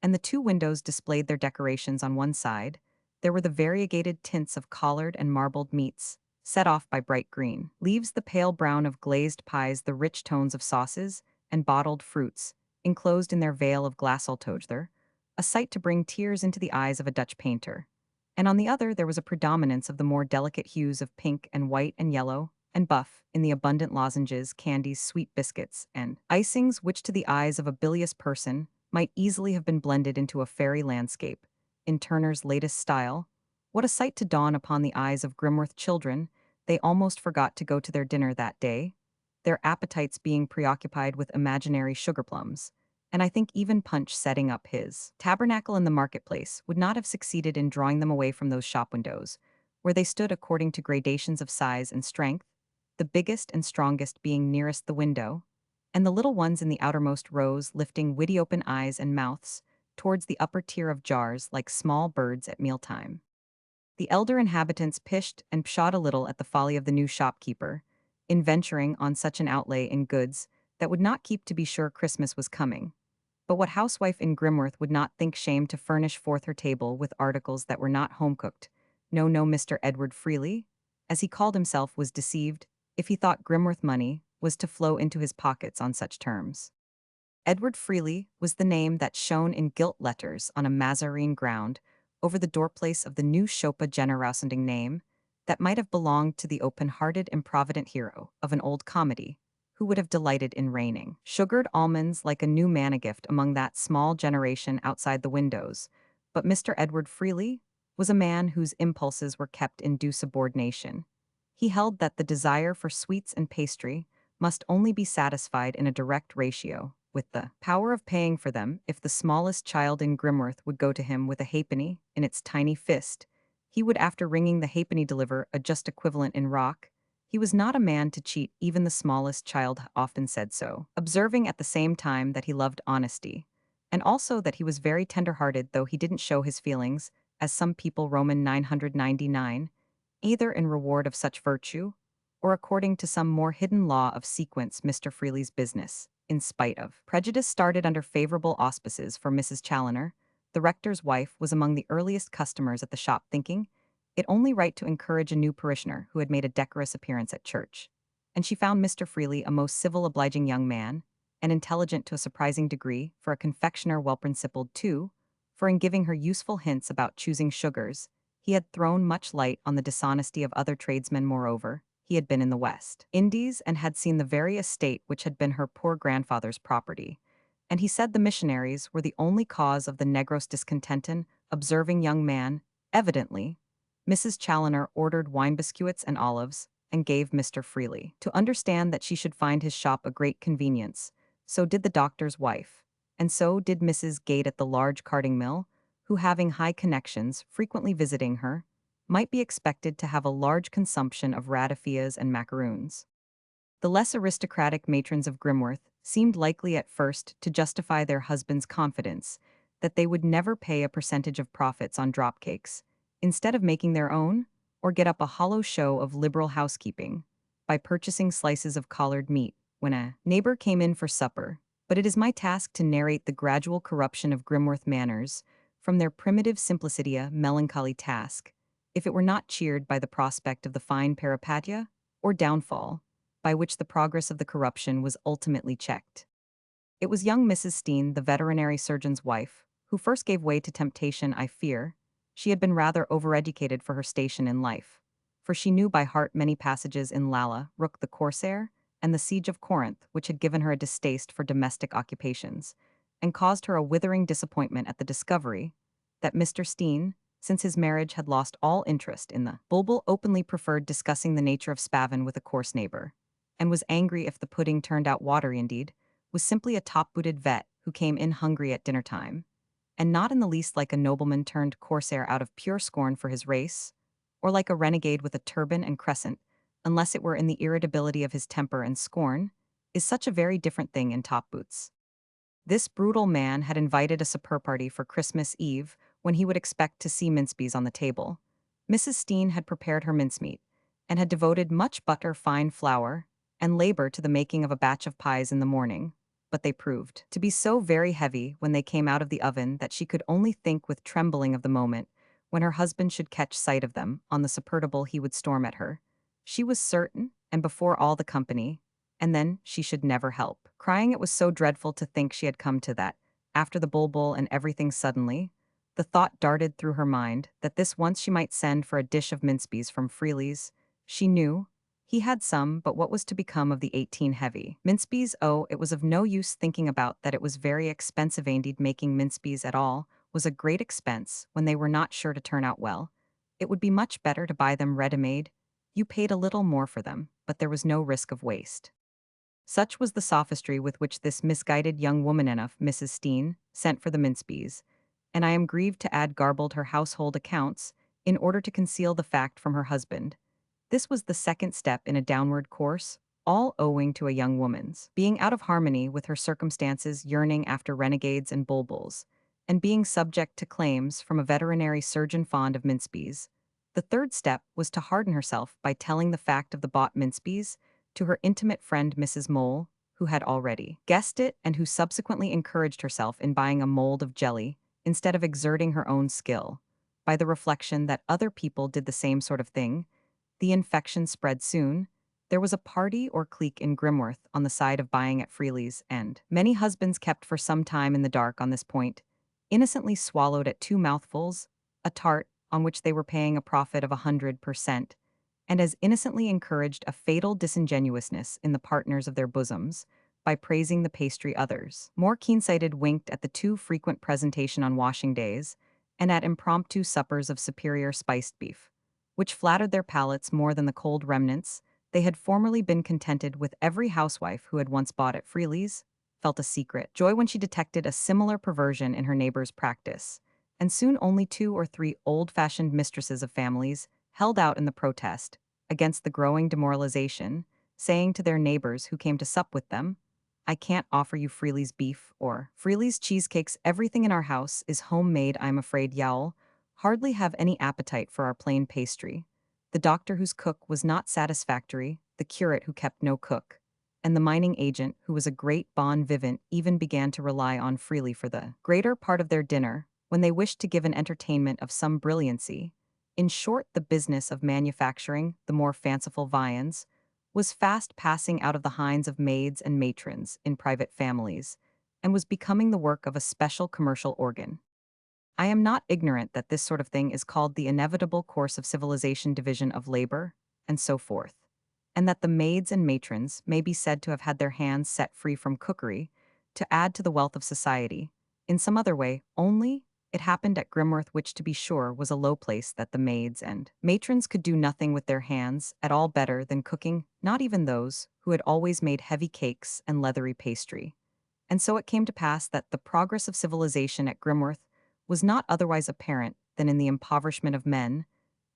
and the two windows displayed their decorations on one side. There were the variegated tints of collared and marbled meats, set off by bright green leaves, the pale brown of glazed pies, the rich tones of sauces, and bottled fruits, enclosed in their veil of glass altogether, a sight to bring tears into the eyes of a Dutch painter. And on the other there was a predominance of the more delicate hues of pink and white and yellow and buff in the abundant lozenges, candies, sweet biscuits, and icings which to the eyes of a bilious person might easily have been blended into a fairy landscape, in Turner's latest style. What a sight to dawn upon the eyes of Grimworth children! They almost forgot to go to their dinner that day, their appetites being preoccupied with imaginary sugar plums, and I think even Punch setting up his tabernacle in the marketplace would not have succeeded in drawing them away from those shop windows, where they stood according to gradations of size and strength, the biggest and strongest being nearest the window, and the little ones in the outermost rows lifting witty open eyes and mouths towards the upper tier of jars like small birds at mealtime. The elder inhabitants pished and pshawed a little at the folly of the new shopkeeper, in venturing on such an outlay in goods that would not keep, to be sure Christmas was coming. But what housewife in Grimworth would not think shame to furnish forth her table with articles that were not home-cooked? No, no, Mr. Edward Freely, as he called himself, was deceived if he thought Grimworth money was to flow into his pockets on such terms. Edward Freely was the name that shone in gilt letters on a mazarine ground over the doorplace of the new Chopa generousing name that might have belonged to the open-hearted improvident hero of an old comedy, who would have delighted in raining sugared almonds like a new manna gift among that small generation outside the windows. But Mr. Edward Freely was a man whose impulses were kept in due subordination. He held that the desire for sweets and pastry must only be satisfied in a direct ratio with the power of paying for them. If the smallest child in Grimworth would go to him with a halfpenny in its tiny fist, he would, after ringing the halfpenny, deliver a just equivalent in rock. He was not a man to cheat even the smallest child, often said so, observing at the same time that he loved honesty, and also that he was very tender-hearted, though he didn't show his feelings, as some people. Roman 999, either in reward of such virtue, or according to some more hidden law of sequence. Mr. Freely's business, in spite of prejudice, started under favorable auspices, for Mrs. Challoner, the rector's wife, was among the earliest customers at the shop, thinking it only right to encourage a new parishioner who had made a decorous appearance at church. And she found Mr. Freely a most civil, obliging young man, and intelligent to a surprising degree, for a confectioner, well principled too, for in giving her useful hints about choosing sugars, he had thrown much light on the dishonesty of other tradesmen. Moreover, he had been in the West Indies and had seen the very estate which had been her poor grandfather's property, and he said the missionaries were the only cause of the negros discontentin. Observing young man, evidently, Mrs. Challoner ordered wine biscuits and olives, and gave Mr. Freely to understand that she should find his shop a great convenience. So did the doctor's wife, and so did Mrs. Gate at the large carding mill, who, having high connections frequently visiting her, might be expected to have a large consumption of ratafias and macaroons. The less aristocratic matrons of Grimworth seemed likely at first to justify their husbands' confidence that they would never pay a percentage of profits on drop cakes, instead of making their own, or get up a hollow show of liberal housekeeping by purchasing slices of collared meat when a neighbor came in for supper. But it is my task to narrate the gradual corruption of Grimworth manners from their primitive simplicity, a melancholy task, if it were not cheered by the prospect of the fine peripatia, or downfall, by which the progress of the corruption was ultimately checked. It was young Mrs. Steen, the veterinary surgeon's wife, who first gave way to temptation. I fear she had been rather overeducated for her station in life, for she knew by heart many passages in Lalla, Rook the Corsair, and the Siege of Corinth, which had given her a distaste for domestic occupations, and caused her a withering disappointment at the discovery that Mr. Steen since his marriage had lost all interest in the Bulbul openly preferred discussing the nature of spavin with a coarse neighbor, and was angry if the pudding turned out watery indeed, was simply a top-booted vet who came in hungry at dinner time, and not in the least like a nobleman turned corsair out of pure scorn for his race, or like a renegade with a turban and crescent, unless it were in the irritability of his temper and scorn, is such a very different thing in top boots. This brutal man had invited a supper party for Christmas Eve when he would expect to see mincemeats on the table. Mrs. Steen had prepared her mincemeat, and had devoted much butter, fine flour, and labor to the making of a batch of pies in the morning, but they proved to be so very heavy when they came out of the oven that she could only think with trembling of the moment when her husband should catch sight of them on the supportable he would storm at her. She was certain, and before all the company, and then she should never help. Crying it was so dreadful to think she had come to that, after the bulbul and everything suddenly, the thought darted through her mind that this once she might send for a dish of mincemeats from Freely's. She knew he had some, but what was to become of the 18 heavy mincemeats? Oh, it was of no use thinking about that. It was very expensive indeed. Making mincemeats at all was a great expense when they were not sure to turn out well. It would be much better to buy them ready-made. You paid a little more for them, but there was no risk of waste. Such was the sophistry with which this misguided young woman enough, Mrs. Steen, sent for the mincemeats, and I am grieved to add garbled her household accounts in order to conceal the fact from her husband. This was the second step in a downward course, all owing to a young woman's being out of harmony with her circumstances, yearning after renegades and bulbuls, and being subject to claims from a veterinary surgeon fond of mincemeats. The third step was to harden herself by telling the fact of the bought mincemeats to her intimate friend Mrs. Mole, who had already guessed it and who subsequently encouraged herself in buying a mold of jelly instead of exerting her own skill. By the reflection that other people did the same sort of thing, the infection spread soon. There was a party or clique in Grimworth on the side of buying at Freely's, and many husbands kept for some time in the dark on this point, innocently swallowed at two mouthfuls a tart on which they were paying a profit of 100%, and as innocently encouraged a fatal disingenuousness in the partners of their bosoms by praising the pastry others. More keen-sighted winked at the too frequent presentation on washing days, and at impromptu suppers of superior spiced beef, which flattered their palates more than the cold remnants. They had formerly been contented with. Every housewife who had once bought at Freely's felt a secret joy when she detected a similar perversion in her neighbor's practice, and soon only 2 or 3 old-fashioned mistresses of families held out in the protest against the growing demoralization, saying to their neighbors who came to sup with them, "I can't offer you Freely's beef or Freely's cheesecakes. Everything in our house is homemade. I'm afraid y'all hardly have any appetite for our plain pastry." The doctor whose cook was not satisfactory, the curate who kept no cook, and the mining agent, who was a great bon vivant, even began to rely on Freely for the greater part of their dinner when they wished to give an entertainment of some brilliancy. In short, the business of manufacturing the more fanciful viands was fast passing out of the hands of maids and matrons in private families, and was becoming the work of a special commercial organ. I am not ignorant that this sort of thing is called the inevitable course of civilization, division of labor, and so forth, and that the maids and matrons may be said to have had their hands set free from cookery to add to the wealth of society, in some other way, only it happened at Grimworth, which to be sure was a low place, that the maids and matrons could do nothing with their hands at all better than cooking, not even those who had always made heavy cakes and leathery pastry. And so it came to pass that the progress of civilization at Grimworth was not otherwise apparent than in the impoverishment of men,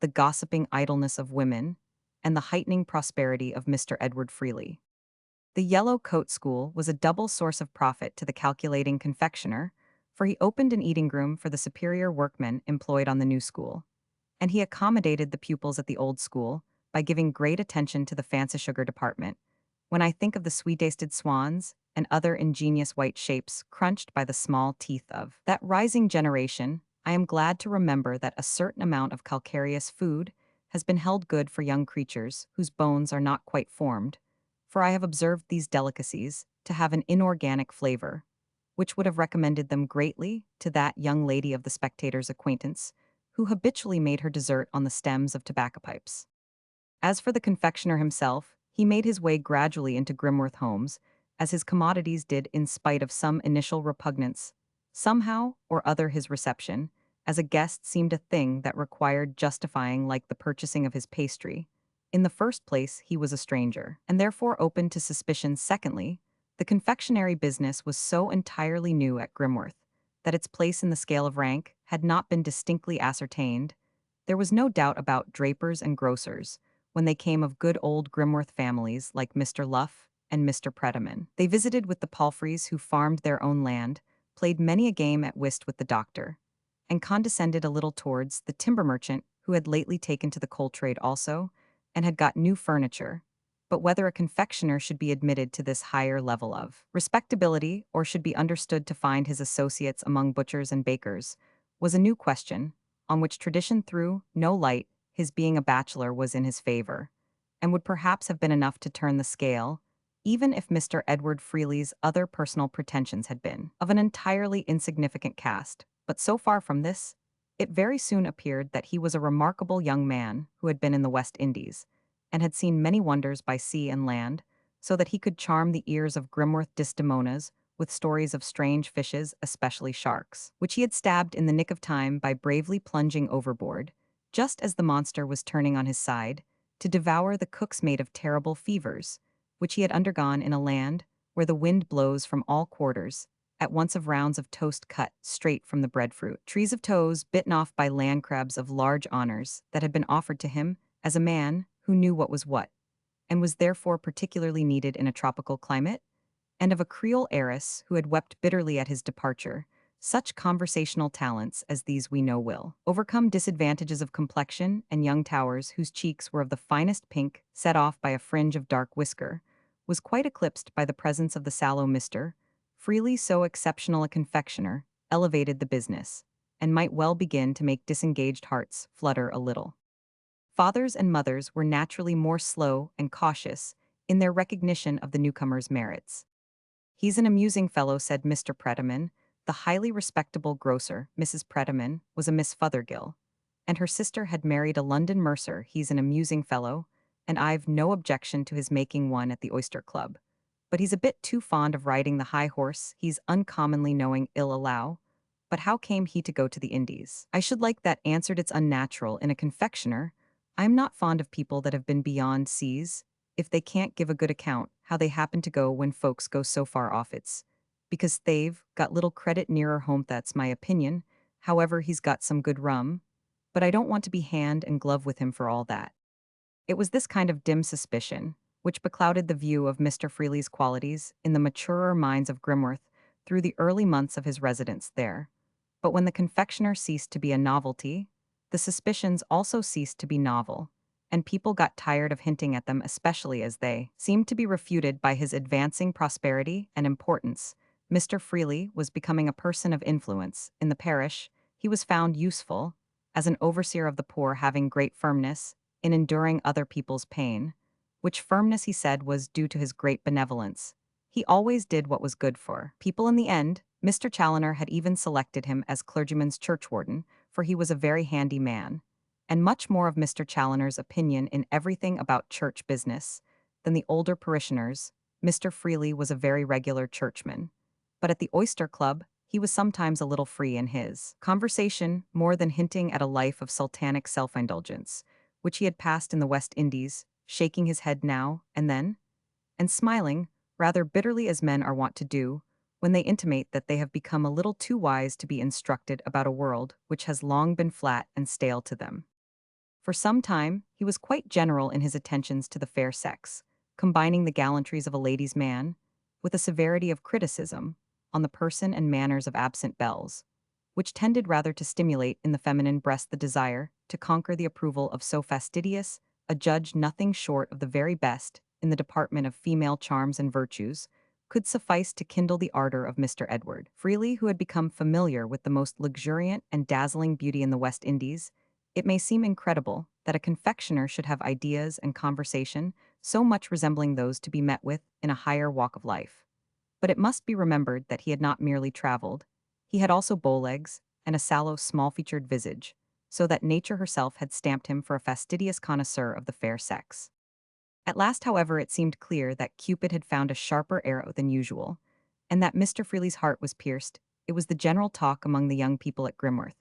the gossiping idleness of women, and the heightening prosperity of Mr. Edward Freely. The Yellow Coat School was a double source of profit to the calculating confectioner, for he opened an eating room for the superior workmen employed on the new school, and he accommodated the pupils at the old school by giving great attention to the fancy sugar department. When I think of the sweet-tasted swans and other ingenious white shapes crunched by the small teeth of that rising generation, I am glad to remember that a certain amount of calcareous food has been held good for young creatures whose bones are not quite formed, for I have observed these delicacies to have an inorganic flavor, which would have recommended them greatly to that young lady of the spectator's acquaintance, who habitually made her dessert on the stems of tobacco pipes. As for the confectioner himself, he made his way gradually into Grimworth homes, as his commodities did in spite of some initial repugnance. Somehow or other his reception, as a guest seemed a thing that required justifying like the purchasing of his pastry. In the first place, he was a stranger, and therefore open to suspicion. Secondly, the confectionery business was so entirely new at Grimworth that its place in the scale of rank had not been distinctly ascertained. There was no doubt about drapers and grocers when they came of good old Grimworth families like Mr. Luff and Mr. Predeman. They visited with the Palfreys who farmed their own land, played many a game at whist with the doctor, and condescended a little towards the timber merchant who had lately taken to the coal trade also, and had got new furniture. But whether a confectioner should be admitted to this higher level of respectability or should be understood to find his associates among butchers and bakers was a new question, on which tradition threw no light. His being a bachelor was in his favor, and would perhaps have been enough to turn the scale, even if Mr. Edward Freely's other personal pretensions had been of an entirely insignificant cast. But so far from this, it very soon appeared that he was a remarkable young man who had been in the West Indies, and had seen many wonders by sea and land, so that he could charm the ears of Grimworth Desdemonas with stories of strange fishes, especially sharks, which he had stabbed in the nick of time by bravely plunging overboard, just as the monster was turning on his side, to devour the cook's mate of terrible fevers, which he had undergone in a land where the wind blows from all quarters, at once of rounds of toast cut straight from the breadfruit, trees of toes bitten off by land crabs of large honors that had been offered to him as a man who knew what was what, and was therefore particularly needed in a tropical climate, and of a Creole heiress who had wept bitterly at his departure. Such conversational talents as these we know will overcome disadvantages of complexion, and young Towers, whose cheeks were of the finest pink, set off by a fringe of dark whisker, was quite eclipsed by the presence of the sallow Mr. Freely. So exceptional a confectioner elevated the business, and might well begin to make disengaged hearts flutter a little. Fathers and mothers were naturally more slow and cautious in their recognition of the newcomer's merits. "He's an amusing fellow," said Mr. Predeman. The highly respectable grocer, Mrs. Predeman, was a Miss Fothergill, and her sister had married a London mercer. "He's an amusing fellow, and I've no objection to his making one at the Oyster Club. But he's a bit too fond of riding the high horse. He's uncommonly knowing, ill allow. But how came he to go to the Indies?" "I should like that answered. It's unnatural in a confectioner. I am not fond of people that have been beyond seas, if they can't give a good account how they happen to go when folks go so far off. It's because they've got little credit nearer home. That's my opinion. However, he's got some good rum, but I don't want to be hand and glove with him for all that." It was this kind of dim suspicion which beclouded the view of Mr. Freely's qualities in the maturer minds of Grimworth through the early months of his residence there. But when the confectioner ceased to be a novelty, the suspicions also ceased to be novel, and people got tired of hinting at them, especially as they seemed to be refuted by his advancing prosperity and importance. Mr. Freely was becoming a person of influence in the parish. He was found useful as an overseer of the poor, having great firmness in enduring other people's pain, which firmness he said was due to his great benevolence. He always did what was good for people in the end. Mr. Challoner had even selected him as clergyman's churchwarden, for he was a very handy man, and much more of Mr. Challoner's opinion in everything about church business than the older parishioners. Mr. Freely was a very regular churchman, but at the Oyster Club he was sometimes a little free in his conversation, more than hinting at a life of sultanic self-indulgence, which he had passed in the West Indies, shaking his head now and then, and smiling rather bitterly, as men are wont to do when they intimate that they have become a little too wise to be instructed about a world which has long been flat and stale to them. For some time he was quite general in his attentions to the fair sex, combining the gallantries of a lady's man with a severity of criticism on the person and manners of absent belles, which tended rather to stimulate in the feminine breast the desire to conquer the approval of so fastidious a judge. Nothing short of the very best in the department of female charms and virtues could suffice to kindle the ardor of Mr. Edward Freely, who had become familiar with the most luxuriant and dazzling beauty in the West Indies. It may seem incredible that a confectioner should have ideas and conversation so much resembling those to be met with in a higher walk of life. But it must be remembered that he had not merely traveled. He had also bow legs and a sallow, small-featured visage, so that nature herself had stamped him for a fastidious connoisseur of the fair sex. At last, however, it seemed clear that Cupid had found a sharper arrow than usual, and that Mr. Freely's heart was pierced. It was the general talk among the young people at Grimworth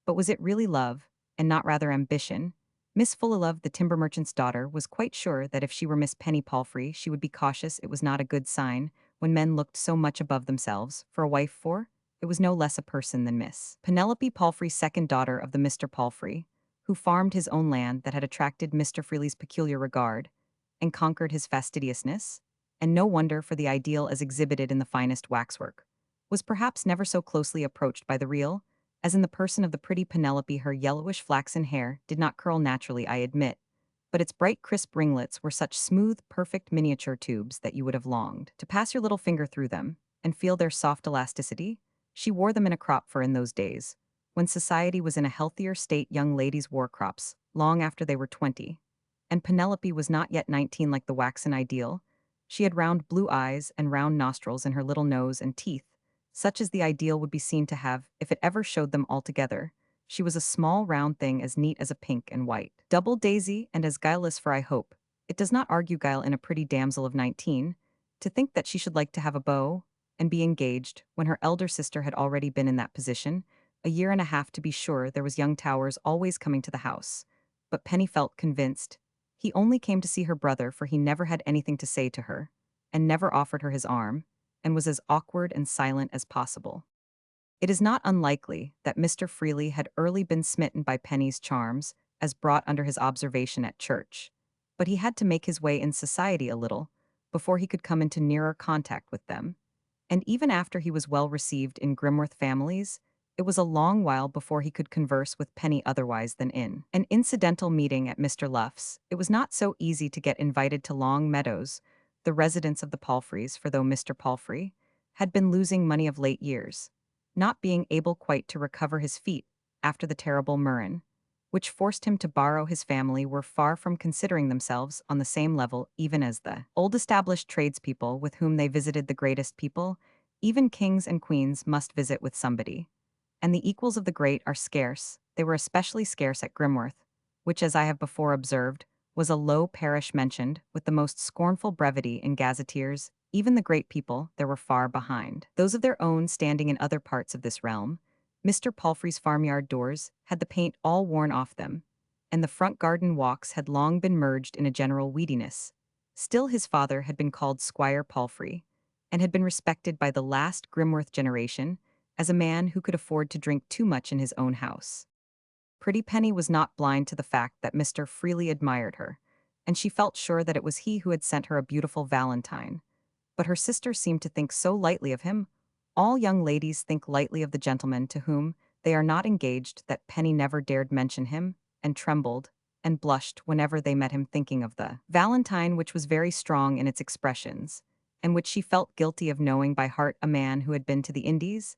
But was it really love, and not rather ambition? Miss Fullalove, the timber merchant's daughter, was quite sure that if she were Miss Penny Palfrey, she would be cautious. It was not a good sign when men looked so much above themselves for a wife, for it was no less a person than Miss Penelope Palfrey, second daughter of the Mr. Palfrey, who farmed his own land that had attracted Mr. Freely's peculiar regard and conquered his fastidiousness, and no wonder, for the ideal as exhibited in the finest waxwork was perhaps never so closely approached by the real, as in the person of the pretty Penelope. Her yellowish flaxen hair did not curl naturally, I admit, but its bright crisp ringlets were such smooth, perfect miniature tubes that you would have longed to pass your little finger through them and feel their soft elasticity. She wore them in a crop, for in those days, when society was in a healthier state, young ladies wore crops long after they were 20. And Penelope was not yet 19 like the waxen ideal. She had round blue eyes and round nostrils in her little nose and teeth, such as the ideal would be seen to have if it ever showed them altogether. She was a small round thing as neat as a pink and white double daisy, and as guileless, for I hope it does not argue guile in a pretty damsel of 19, to think that she should like to have a beau and be engaged when her elder sister had already been in that position. A year and a half, to be sure. There was young Towers always coming to the house, but Penny felt convinced he only came to see her brother, for he never had anything to say to her, and never offered her his arm, and was as awkward and silent as possible. It is not unlikely that Mr. Freely had early been smitten by Penny's charms, as brought under his observation at church, but he had to make his way in society a little before he could come into nearer contact with them, and even after he was well received in Grimworth families, it was a long while before he could converse with Penny otherwise than in an incidental meeting at Mr. Luff's. It was not so easy to get invited to Long Meadows, the residence of the Palfreys, for though Mr. Palfrey had been losing money of late years, not being able quite to recover his feet after the terrible murrain, which forced him to borrow, his family were far from considering themselves on the same level even as the old established tradespeople with whom they visited. The greatest people, even kings and queens, must visit with somebody, and the equals of the great are scarce. They were especially scarce at Grimworth, which, as I have before observed, was a low parish mentioned with the most scornful brevity in gazetteers. Even the great people there were far behind those of their own standing in other parts of this realm. Mr. Palfrey's farmyard doors had the paint all worn off them, and the front garden walks had long been merged in a general weediness. Still his father had been called Squire Palfrey, and had been respected by the last Grimworth generation as a man who could afford to drink too much in his own house. Pretty Penny was not blind to the fact that Mr. Freely admired her, and she felt sure that it was he who had sent her a beautiful valentine. But her sister seemed to think so lightly of him. All young ladies think lightly of the gentleman to whom they are not engaged, that Penny never dared mention him, and trembled and blushed whenever they met him, thinking of the valentine, which was very strong in its expressions, and which she felt guilty of knowing by heart. A man who had been to the Indies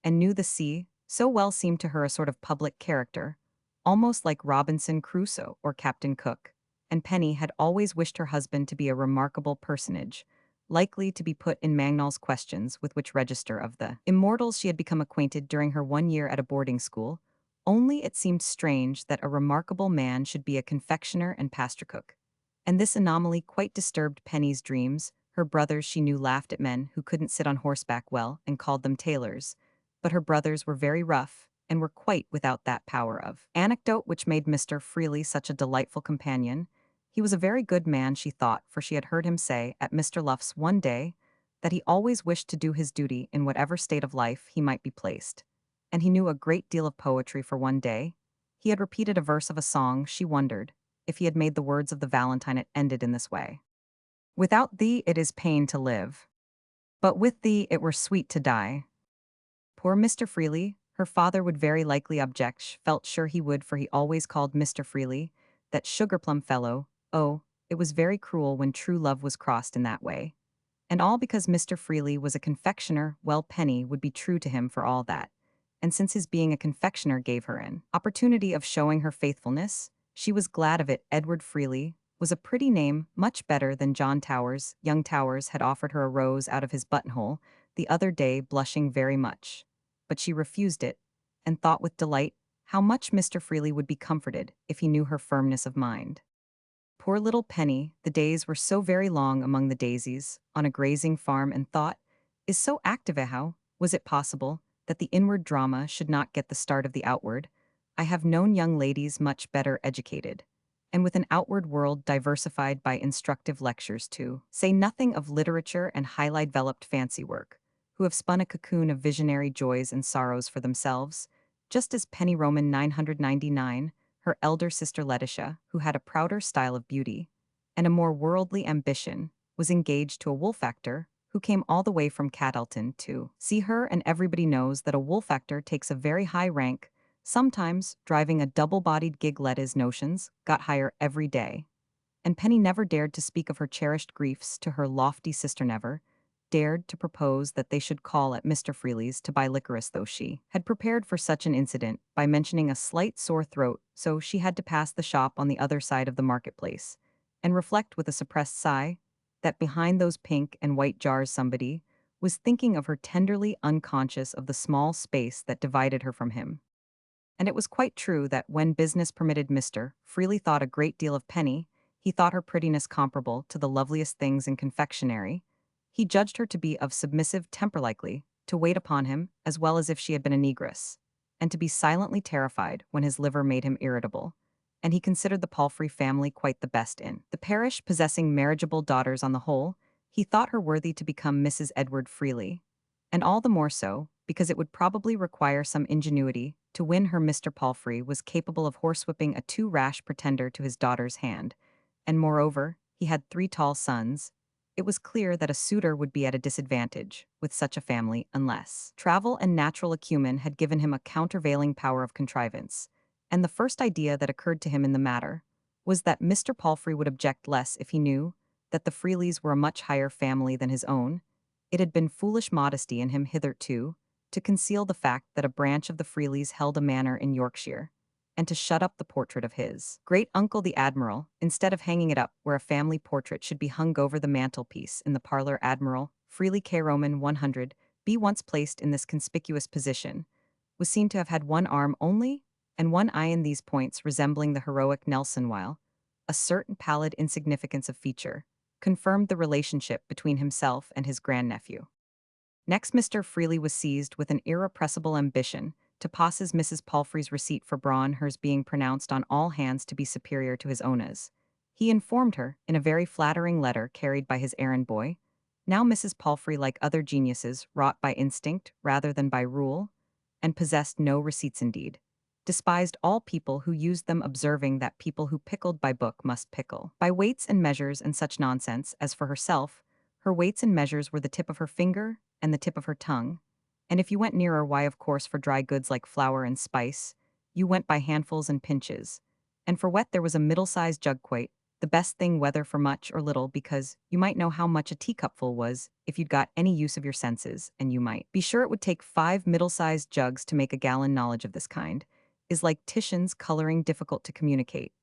and knew the sea so well seemed to her a sort of public character, almost like Robinson Crusoe or Captain Cook, and Penny had always wished her husband to be a remarkable personage, likely to be put in Mangnall's questions, with which register of the immortals she had become acquainted during her 1 year at a boarding school. Only it seemed strange that a remarkable man should be a confectioner and pastry cook, and this anomaly quite disturbed Penny's dreams. Her brothers, she knew, laughed at men who couldn't sit on horseback well and called them tailors, but her brothers were very rough and were quite without that power of anecdote which made Mr. Freely such a delightful companion. He was a very good man, she thought, for she had heard him say at Mr. Luff's one day that he always wished to do his duty in whatever state of life he might be placed. And he knew a great deal of poetry. For one day he had repeated a verse of a song. She wondered if he had made the words of the Valentine. It ended in this way: "Without thee it is pain to live, but with thee it were sweet to die." Poor Mr. Freely, her father would very likely object, felt sure he would, for he always called Mr. Freely that sugarplum fellow. Oh, it was very cruel when true love was crossed in that way. And all because Mr. Freely was a confectioner. Well, Penny would be true to him for all that, and since his being a confectioner gave her an opportunity of showing her faithfulness, she was glad of it. Edward Freely was a pretty name, much better than John Towers. Young Towers had offered her a rose out of his buttonhole the other day, blushing very much, but she refused it, and thought with delight how much Mr. Freely would be comforted if he knew her firmness of mind. Poor little Penny, the days were so very long among the daisies, on a grazing farm, and thought is so active. How was it possible that the inward drama should not get the start of the outward? I have known young ladies much better educated, and with an outward world diversified by instructive lectures too, say nothing of literature and highly developed fancy work, who have spun a cocoon of visionary joys and sorrows for themselves, just as Penny Roman 999, her elder sister Letitia, who had a prouder style of beauty and a more worldly ambition, was engaged to a woolfactor who came all the way from Caddleton to see her, and everybody knows that a woolfactor takes a very high rank. Sometimes, driving a double-bodied gig led his notions, got higher every day. And Penny never dared to speak of her cherished griefs to her lofty sister, never dared to propose that they should call at Mr. Freely's to buy licorice, though she had prepared for such an incident by mentioning a slight sore throat, so she had to pass the shop on the other side of the marketplace, and reflect with a suppressed sigh that behind those pink and white jars somebody was thinking of her, tenderly unconscious of the small space that divided her from him. And it was quite true that when business permitted, Mr. Freely thought a great deal of Penny. He thought her prettiness comparable to the loveliest things in confectionery. He judged her to be of submissive temper, likely to wait upon him as well as if she had been a negress, and to be silently terrified when his liver made him irritable. And he considered the Palfrey family quite the best in the parish, possessing marriageable daughters on the whole. He thought her worthy to become Mrs. Edward Freely, and all the more so because it would probably require some ingenuity to win her. Mr. Palfrey was capable of horsewhipping a too rash pretender to his daughter's hand, and moreover, he had 3 tall sons. It was clear that a suitor would be at a disadvantage with such a family unless travel and natural acumen had given him a countervailing power of contrivance. And the first idea that occurred to him in the matter was that Mr. Palfrey would object less if he knew that the Freelys were a much higher family than his own. It had been foolish modesty in him hitherto to conceal the fact that a branch of the Freelys held a manor in Yorkshire, and to shut up the portrait of his great uncle the Admiral, instead of hanging it up where a family portrait should be hung over the mantelpiece in the parlor. Admiral Freely K. Roman 100, be once placed in this conspicuous position, was seen to have had one arm only, and one eye, in these points resembling the heroic Nelson, while a certain pallid insignificance of feature confirmed the relationship between himself and his grandnephew. Next, Mr. Freely was seized with an irrepressible ambition to possess Mrs. Palfrey's receipt for brawn, hers being pronounced on all hands to be superior to his own's. He informed her, in a very flattering letter carried by his errand boy, now Mrs. Palfrey, like other geniuses, wrought by instinct rather than by rule, and possessed no receipts indeed, despised all people who used them, observing that people who pickled by book must pickle by weights and measures and such nonsense. As for herself, her weights and measures were the tip of her finger and the tip of her tongue, and if you went nearer, why, of course, for dry goods like flour and spice, you went by handfuls and pinches, and for wet there was a middle-sized jug, quite the best thing, whether for much or little, because you might know how much a teacupful was if you'd got any use of your senses, and you might be sure it would take 5 middle-sized jugs to make a gallon. Knowledge of this kind is like Titian's coloring, difficult to communicate.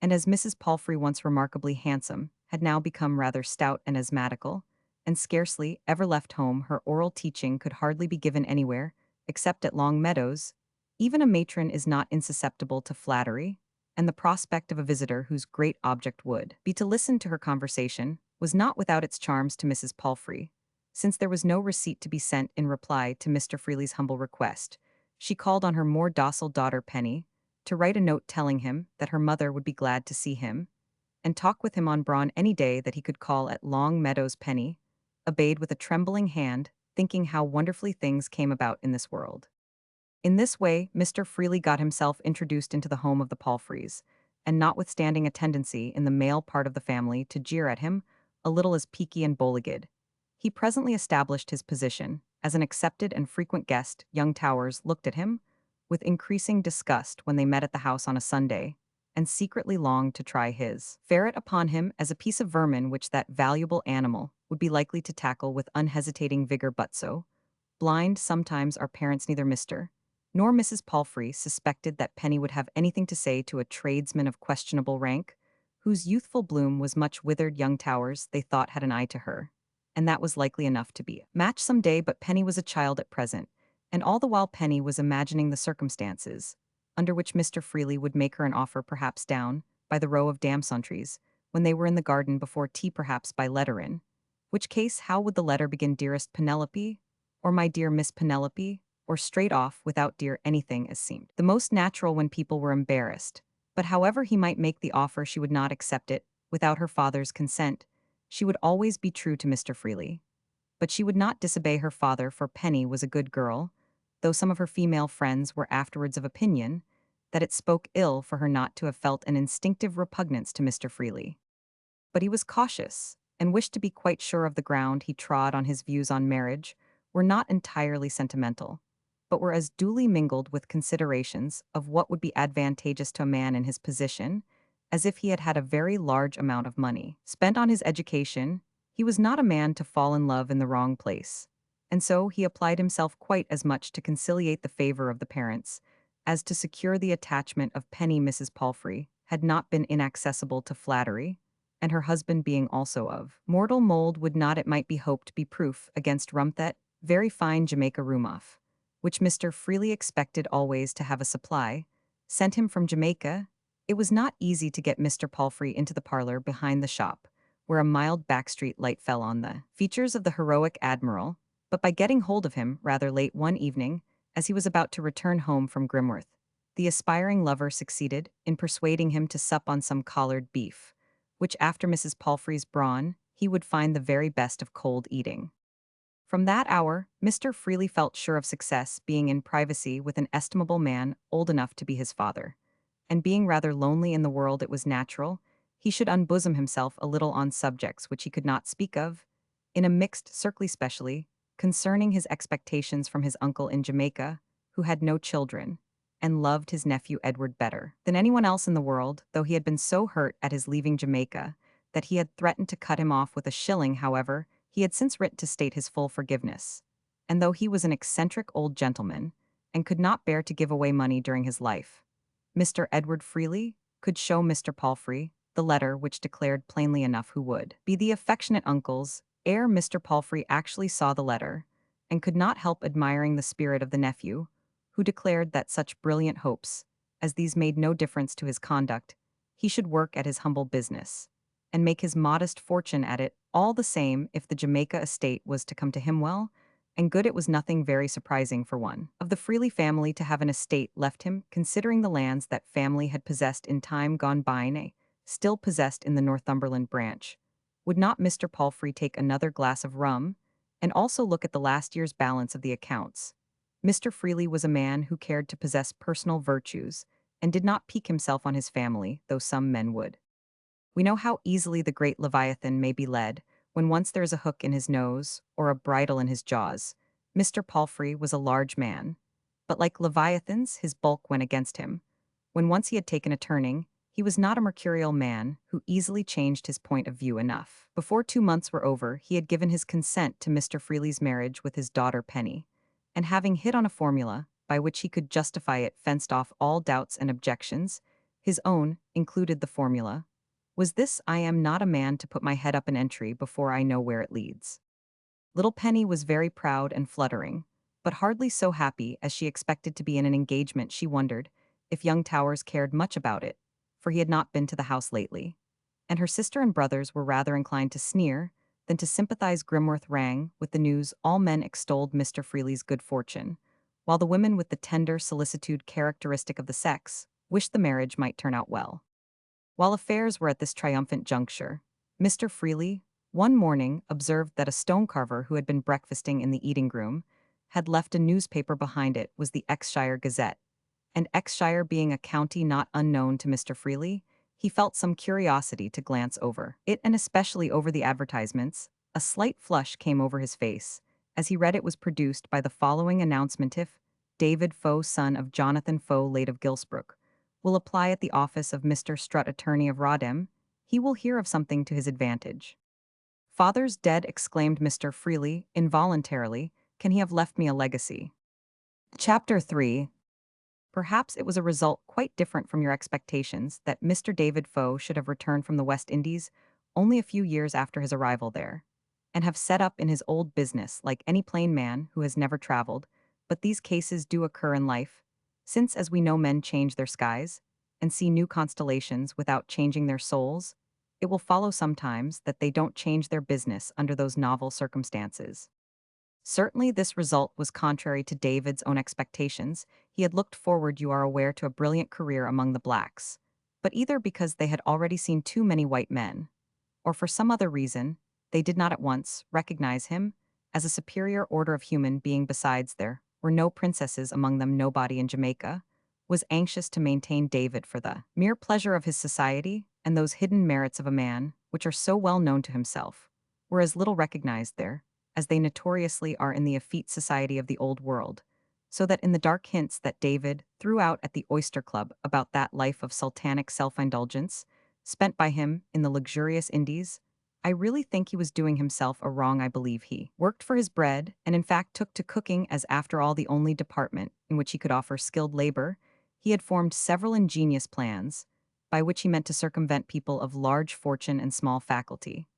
And as Mrs. Palfrey, once remarkably handsome, had now become rather stout and asthmatical, and scarcely ever left home, her oral teaching could hardly be given anywhere, except at Long Meadows. Even a matron is not insusceptible to flattery, and the prospect of a visitor whose great object would be to listen to her conversation was not without its charms to Mrs. Palfrey. Since there was no receipt to be sent in reply to Mr. Freely's humble request, she called on her more docile daughter Penny to write a note telling him that her mother would be glad to see him and talk with him on brawn any day that he could call at Long Meadows. Penny obeyed with a trembling hand, thinking how wonderfully things came about in this world. In this way, Mr. Freely got himself introduced into the home of the Palfreys, and notwithstanding a tendency in the male part of the family to jeer at him, a little as peaky and bowlegged, he presently established his position as an accepted and frequent guest. Young Towers looked at him with increasing disgust when they met at the house on a Sunday, and secretly longed to try his ferret upon him as a piece of vermin which that valuable animal would be likely to tackle with unhesitating vigor. But so blind sometimes are parents, neither Mr. nor Mrs. Palfrey suspected that Penny would have anything to say to a tradesman of questionable rank, whose youthful bloom was much withered. Young Towers, they thought, had an eye to her, and that was likely enough to be a match some day, but Penny was a child at present, and all the while Penny was imagining the circumstances under which Mr. Freely would make her an offer, perhaps down by the row of damson trees, when they were in the garden before tea, perhaps by letter, in which case how would the letter begin? Dearest Penelope, or my dear Miss Penelope, or straight off without dear anything as seemed. The most natural when people were embarrassed. But however he might make the offer, she would not accept it without her father's consent. She would always be true to Mr. Freely. But she would not disobey her father, for Penny was a good girl, though some of her female friends were afterwards of opinion that it spoke ill for her not to have felt an instinctive repugnance to Mr. Freely. But he was cautious, and wished to be quite sure of the ground he trod on his views on marriage were not entirely sentimental, but were as duly mingled with considerations of what would be advantageous to a man in his position, as if he had had a very large amount of money spent on his education. He was not a man to fall in love in the wrong place, and so he applied himself quite as much to conciliate the favor of the parents as to secure the attachment of Penny. Mrs. Palfrey had not been inaccessible to flattery, and her husband being also of mortal mold would not, it might be hoped, be proof against rumthet, very fine Jamaica rumoff, which Mr. Freely expected always to have a supply, sent him from Jamaica. It was not easy to get Mr. Palfrey into the parlor behind the shop, where a mild backstreet light fell on the features of the heroic admiral, but by getting hold of him rather late one evening, as he was about to return home from Grimworth, the aspiring lover succeeded in persuading him to sup on some collared beef, which after Mrs. Palfrey's brawn, he would find the very best of cold eating. From that hour, Mr. Freely felt sure of success, being in privacy with an estimable man old enough to be his father. And being rather lonely in the world, it was natural he should unbosom himself a little on subjects which he could not speak of, in a mixed circle, especially concerning his expectations from his uncle in Jamaica, who had no children, and loved his nephew Edward better than anyone else in the world, though he had been so hurt at his leaving Jamaica that he had threatened to cut him off with a shilling. However, he had since written to state his full forgiveness, and though he was an eccentric old gentleman, and could not bear to give away money during his life, Mr. Edward Freely could show Mr. Palfrey the letter which declared plainly enough who would be the affectionate uncles. Ere Mr. Palfrey actually saw the letter, and could not help admiring the spirit of the nephew, who declared that such brilliant hopes as these made no difference to his conduct. He should work at his humble business, and make his modest fortune at it, all the same if the Jamaica estate was to come to him well and good. It was nothing very surprising for one of the Freely family to have an estate left him, considering the lands that family had possessed in time gone by, nay, still possessed in the Northumberland branch. Would not Mr. Palfrey take another glass of rum, and also look at the last year's balance of the accounts? Mr. Freely was a man who cared to possess personal virtues, and did not pique himself on his family, though some men would. We know how easily the great Leviathan may be led, when once there is a hook in his nose, or a bridle in his jaws. Mr. Palfrey was a large man, but like Leviathans, his bulk went against him. When once he had taken a turning, he was not a mercurial man who easily changed his point of view enough. Before 2 months were over, he had given his consent to Mr. Freely's marriage with his daughter Penny, and having hit on a formula by which he could justify it, fenced off all doubts and objections. His own included the formula was this: I am not a man to put my head up an entry before I know where it leads. Little Penny was very proud and fluttering, but hardly so happy as she expected to be in an engagement. She wondered if young Towers cared much about it, for he had not been to the house lately, and her sister and brothers were rather inclined to sneer than to sympathize. Grimworth rang with the news. All men extolled Mr. Freely's good fortune, while the women, with the tender solicitude characteristic of the sex, wished the marriage might turn out well. While affairs were at this triumphant juncture, Mr. Freely, one morning, observed that a stonecarver who had been breakfasting in the eating-room had left a newspaper behind. It was the Xshire Gazette, and Xshire being a county not unknown to Mr. Freely, he felt some curiosity to glance over it, and especially over the advertisements. A slight flush came over his face as he read it was produced by the following announcement: if David Foe, son of Jonathan Foe, late of Gilsbrook, will apply at the office of Mr. Strutt, attorney of Rodham, he will hear of something to his advantage. Father's dead, exclaimed Mr. Freely, involuntarily. Can he have left me a legacy? Chapter 3. Perhaps it was a result quite different from your expectations that Mr. David Foe should have returned from the West Indies only a few years after his arrival there, and have set up in his old business like any plain man who has never traveled. But these cases do occur in life, since, as we know, men change their skies and see new constellations without changing their souls. It will follow sometimes that they don't change their business under those novel circumstances. Certainly, this result was contrary to David's own expectations. He had looked forward, you are aware, to a brilliant career among the blacks. But either because they had already seen too many white men, or for some other reason, they did not at once recognize him as a superior order of human being. Besides, there were no princesses among them. Nobody in Jamaica was anxious to maintain David for the mere pleasure of his society, and those hidden merits of a man, which are so well known to himself, were as little recognized there as they notoriously are in the effete society of the old world. So that in the dark hints that David threw out at the Oyster Club about that life of sultanic self-indulgence spent by him in the luxurious Indies, I really think he was doing himself a wrong. I believe he worked for his bread and in fact took to cooking as, after all, the only department in which he could offer skilled labor. He had formed several ingenious plans by which he meant to circumvent people of large fortune and small faculty.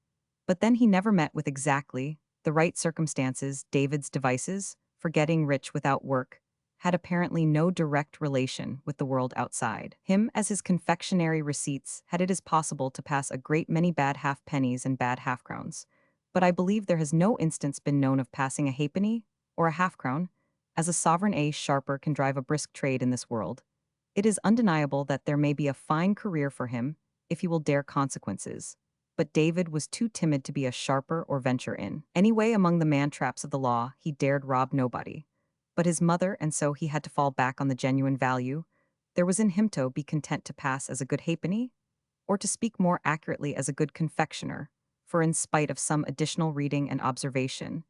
But then he never met with exactly the right circumstances. David's devices for getting rich without work had apparently no direct relation with the world outside him, as his confectionery receipts had it is possible to pass a great many bad half-pennies and bad half-crowns. But I believe there has no instance been known of passing a halfpenny or a half-crown, as a sovereign a sharper can drive a brisk trade in this world. It is undeniable that there may be a fine career for him if he will dare consequences. But David was too timid to be a sharper or venture in. Anyway, among the man-traps of the law, he dared rob nobody but his mother, and so he had to fall back on the genuine value there was in him to be content to pass as a good halfpenny, or to speak more accurately as a good confectioner, for in spite of some additional reading and observation,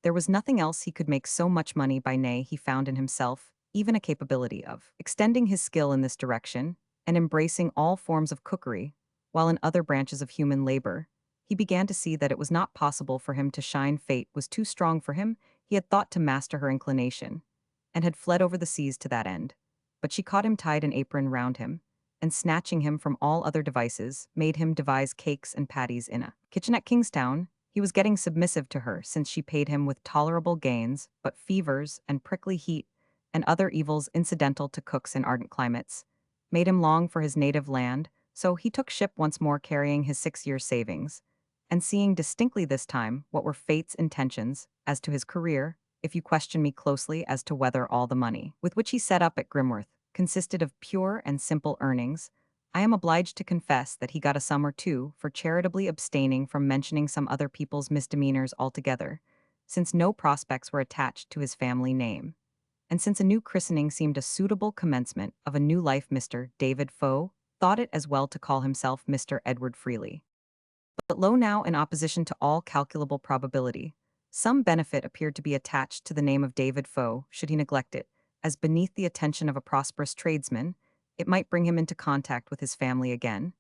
there was nothing else he could make so much money by. Nay, he found in himself even a capability of extending his skill in this direction, and embracing all forms of cookery, while in other branches of human labor, he began to see that it was not possible for him to shine. Fate was too strong for him. He had thought to master her inclination, and had fled over the seas to that end. But she caught him, tied an apron round him, and snatching him from all other devices, made him devise cakes and patties in a kitchen at Kingstown. He was getting submissive to her, since she paid him with tolerable gains, but fevers and prickly heat, and other evils incidental to cooks in ardent climates, made him long for his native land. So he took ship once more, carrying his 6 years' savings, and seeing distinctly this time what were fate's intentions as to his career. If you question me closely as to whether all the money with which he set up at Grimworth consisted of pure and simple earnings, I am obliged to confess that he got a sum or two for charitably abstaining from mentioning some other people's misdemeanors altogether, since no prospects were attached to his family name, and since a new christening seemed a suitable commencement of a new life. Mr. David Foe thought it as well to call himself Mr. Edward Freely. But lo now, in opposition to all calculable probability, some benefit appeared to be attached to the name of David Foe should he neglect it, as beneath the attention of a prosperous tradesman, it might bring him into contact with his family again,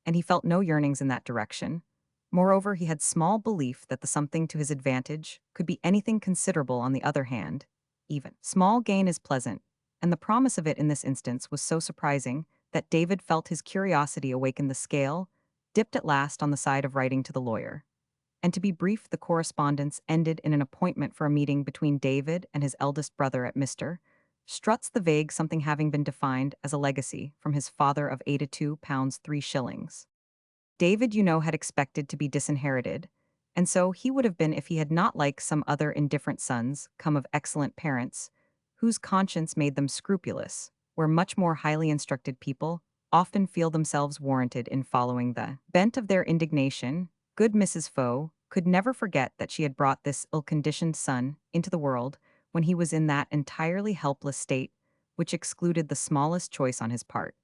and he felt no yearnings in that direction. Moreover, he had small belief that the something to his advantage could be anything considerable. On the other hand, even small gain is pleasant, and the promise of it in this instance was so surprising that David felt his curiosity awaken. The scale dipped at last on the side of writing to the lawyer. And to be brief, the correspondence ended in an appointment for a meeting between David and his eldest brother at Mr. Strutt's, the vague something having been defined as a legacy from his father of £82 3 shillings. David, you know, had expected to be disinherited, and so he would have been if he had not, like some other indifferent sons, come of excellent parents, whose conscience made them scrupulous, where much more highly instructed people often feel themselves warranted in following the bent of their indignation. Good Mrs. Foe could never forget that she had brought this ill-conditioned son into the world when he was in that entirely helpless state which excluded the smallest choice on his part.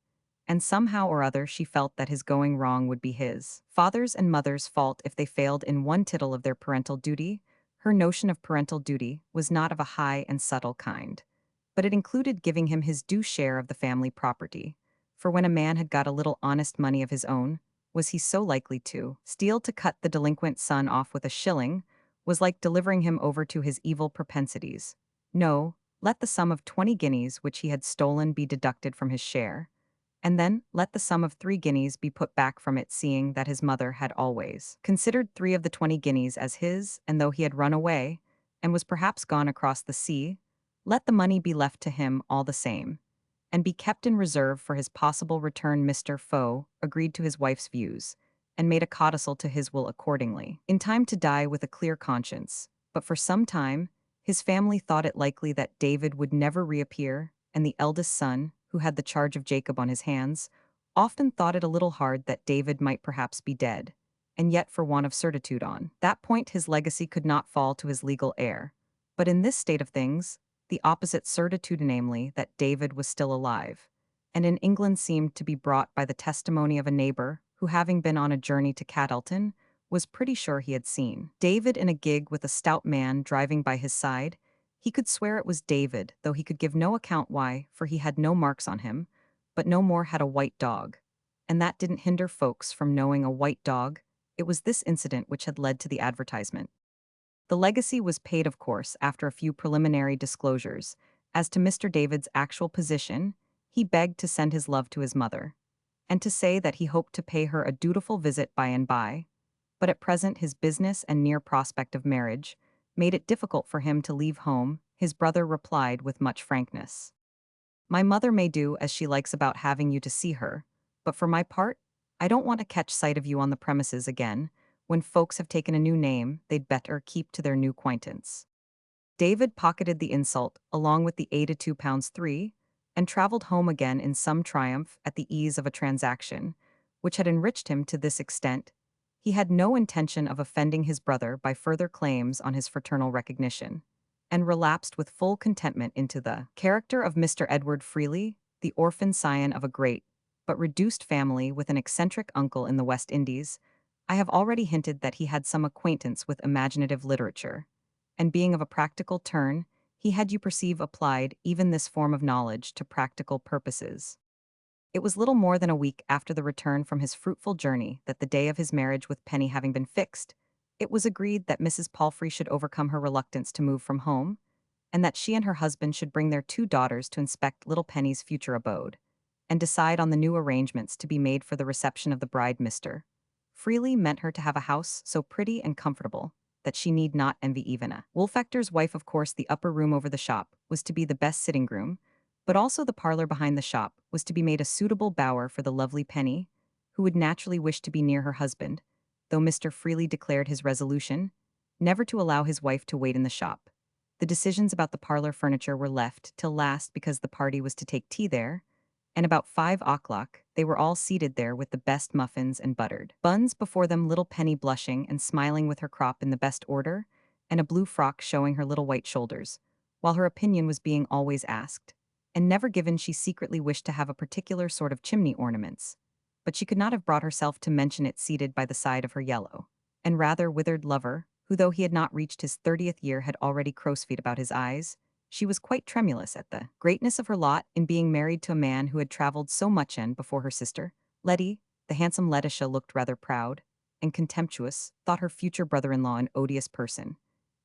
And somehow or other she felt that his going wrong would be his father's and mother's fault if they failed in one tittle of their parental duty. Her notion of parental duty was not of a high and subtle kind, but it included giving him his due share of the family property. For when a man had got a little honest money of his own, was he so likely to steal? To cut the delinquent son off with a shilling was like delivering him over to his evil propensities. No, let the sum of 20 guineas which he had stolen be deducted from his share, and then let the sum of 3 guineas be put back from it, seeing that his mother had always considered 3 of the 20 guineas as his, and though he had run away, and was perhaps gone across the sea, let the money be left to him all the same, and be kept in reserve for his possible return. Mr. Foe agreed to his wife's views, and made a codicil to his will accordingly, in time to die with a clear conscience. But for some time, His family thought it likely that David would never reappear, and the eldest son, who had the charge of Jacob on his hands, often thought it a little hard that David might perhaps be dead, and yet for want of certitude on that point his legacy could not fall to his legal heir. But in this state of things, the opposite certitude, namely that David was still alive, and in England seemed to be brought by the testimony of a neighbor who, having been on a journey to Caddleton, was pretty sure he had seen David in a gig with a stout man driving by his side. He could swear it was David, though he could give no account why, for he had no marks on him, but no more had a white dog. And that didn't hinder folks from knowing a white dog. It was this incident which had led to the advertisement. The legacy was paid, of course, after a few preliminary disclosures. As to Mr. David's actual position, he begged to send his love to his mother, and to say that he hoped to pay her a dutiful visit by and by, but at present his business and near prospect of marriage made it difficult for him to leave home. His brother replied with much frankness, "My mother may do as she likes about having you to see her, but for my part, I don't want to catch sight of you on the premises again. When folks have taken a new name, they'd better keep to their new acquaintance." David pocketed the insult along with the £82 3 and traveled home again in some triumph at the ease of a transaction, which had enriched him to this extent. He had no intention of offending his brother by further claims on his fraternal recognition, and relapsed with full contentment into the character of Mr. Edward Freely, the orphan scion of a great but reduced family with an eccentric uncle in the West Indies. I have already hinted that he had some acquaintance with imaginative literature, and being of a practical turn, he had, you perceive, applied even this form of knowledge to practical purposes. It was little more than a week after the return from his fruitful journey that, the day of his marriage with Penny having been fixed, it was agreed that Mrs. Palfrey should overcome her reluctance to move from home, and that she and her husband should bring their two daughters to inspect little Penny's future abode, and decide on the new arrangements to be made for the reception of the bride. Mr. Freely meant her to have a house so pretty and comfortable that she need not envy even a woolfactor's wife. Of course, the upper room over the shop was to be the best sitting room, but also the parlor behind the shop was to be made a suitable bower for the lovely Penny, who would naturally wish to be near her husband, though Mr. Freely declared his resolution never to allow his wife to wait in the shop. The decisions about the parlor furniture were left till last because the party was to take tea there, and about 5 o'clock they were all seated there with the best muffins and buttered buns before them, little Penny blushing and smiling with her crop in the best order, and a blue frock showing her little white shoulders, while her opinion was being always asked, and never given. She secretly wished to have a particular sort of chimney ornaments, but she could not have brought herself to mention it, seated by the side of her yellow and rather withered lover, who, though he had not reached his 30th year, had already crow's feet about his eyes. She was quite tremulous at the greatness of her lot in being married to a man who had traveled so much, and before her sister, Letty, the handsome Letitia, looked rather proud and contemptuous, thought her future brother-in-law an odious person,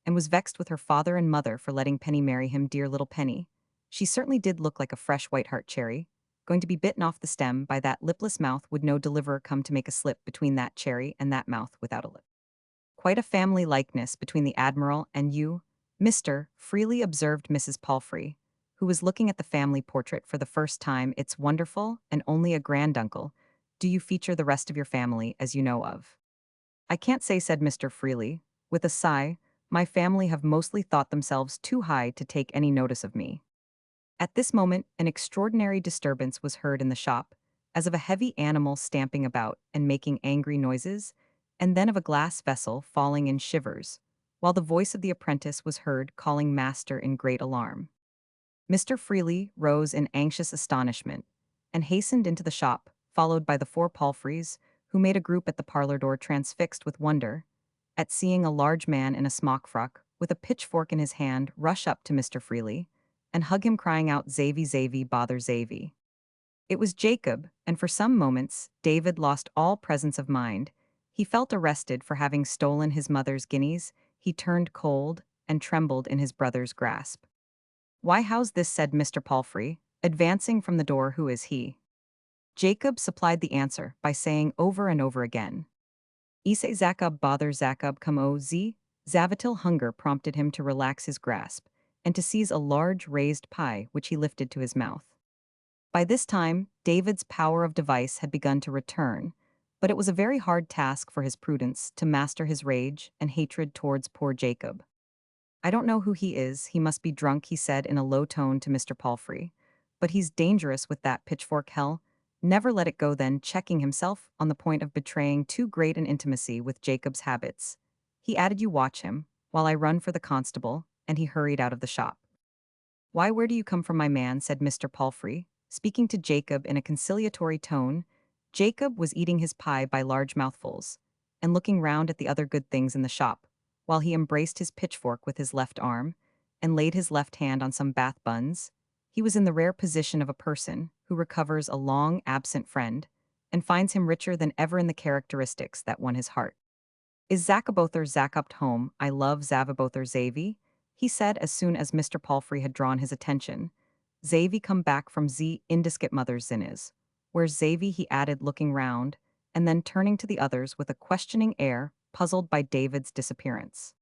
and was vexed with her father and mother for letting Penny marry him. Dear little Penny, she certainly did look like a fresh white heart cherry, going to be bitten off the stem by that lipless mouth. Would no deliverer come to make a slip between that cherry and that mouth without a lip? Quite a family likeness between the Admiral and you, Mr. Freely, observed Mrs. Palfrey, who was looking at the family portrait for the first time. It's wonderful, and only a granduncle. Do you feature the rest of your family as you know of? I can't say, said Mr. Freely, with a sigh. My family have mostly thought themselves too high to take any notice of me. At this moment, an extraordinary disturbance was heard in the shop, as of a heavy animal stamping about and making angry noises, and then of a glass vessel falling in shivers, while the voice of the apprentice was heard calling master in great alarm. Mr. Freely rose in anxious astonishment, and hastened into the shop, followed by the four Palfreys, who made a group at the parlor door, transfixed with wonder at seeing a large man in a smock frock, with a pitchfork in his hand, rush up to Mr. Freely and hug him, crying out, "Zavy, Zavy, bother Zavy." It was Jacob, and for some moments David lost all presence of mind. He felt arrested for having stolen his mother's guineas. He turned cold and trembled in his brother's grasp. "Why, how's this?" said Mr. Palfrey, advancing from the door. "Who is he?" Jacob supplied the answer by saying over and over again, "Ise Zakub, bother Zakub, come o z." Zavatil hunger prompted him to relax his grasp and to seize a large raised pie which he lifted to his mouth. By this time, David's power of device had begun to return, but it was a very hard task for his prudence to master his rage and hatred towards poor Jacob. I don't know who he is, he must be drunk, he said in a low tone to Mr. Palfrey. But he's dangerous with that pitchfork hell. Never let it go then, checking himself on the point of betraying too great an intimacy with Jacob's habits. He added, "You watch him, while I run for the constable," and he hurried out of the shop. "Why, where do you come from, my man?" said Mr. Palfrey, speaking to Jacob in a conciliatory tone. Jacob was eating his pie by large mouthfuls, and looking round at the other good things in the shop, while he embraced his pitchfork with his left arm, and laid his left hand on some Bath buns. He was in the rare position of a person who recovers a long absent friend, and finds him richer than ever in the characteristics that won his heart. "Is Zachabother Zachapt home? I love Zavabother Zavi," he said as soon as Mr. Palfrey had drawn his attention. "Zavi come back from Z Indiscat mother Zinnes. Where's Zavi?" he added, looking round, and then turning to the others with a questioning air, puzzled by David's disappearance.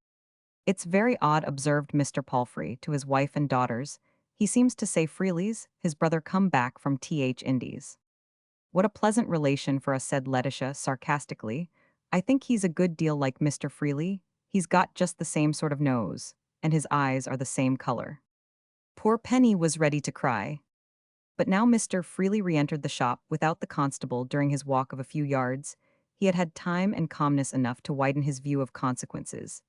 "It's very odd," observed Mr. Palfrey to his wife and daughters. "He seems to say Freely's, his brother come back from Th Indies." "What a pleasant relation for us," said Letitia sarcastically. "I think he's a good deal like Mr. Freely. He's got just the same sort of nose, and his eyes are the same color." Poor Penny was ready to cry. But now Mr. Freely re-entered the shop without the constable during his walk of a few yards. He had had time and calmness enough to widen his view of consequences.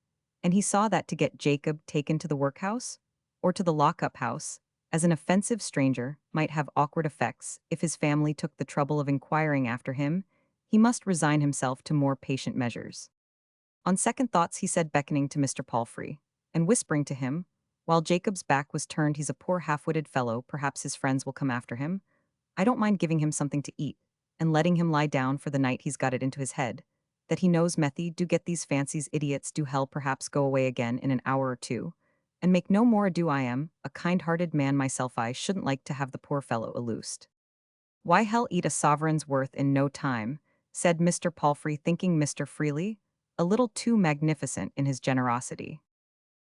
And he saw that to get Jacob taken to the workhouse, or to the lock-up house, as an offensive stranger, might have awkward effects if his family took the trouble of inquiring after him, he must resign himself to more patient measures. On second thoughts, he said, beckoning to Mr. Palfrey, and whispering to him, while Jacob's back was turned, "He's a poor half-witted fellow, perhaps his friends will come after him. I don't mind giving him something to eat, and letting him lie down for the night. He's got it into his head that he knows Methy do get these fancies idiots do hell, perhaps go away again in an hour or two, and make no more ado. I am a kind-hearted man myself, I shouldn't like to have the poor fellow loosed. Why, hell eat a sovereign's worth in no time," said Mr. Palfrey, thinking Mr. Freely a little too magnificent in his generosity.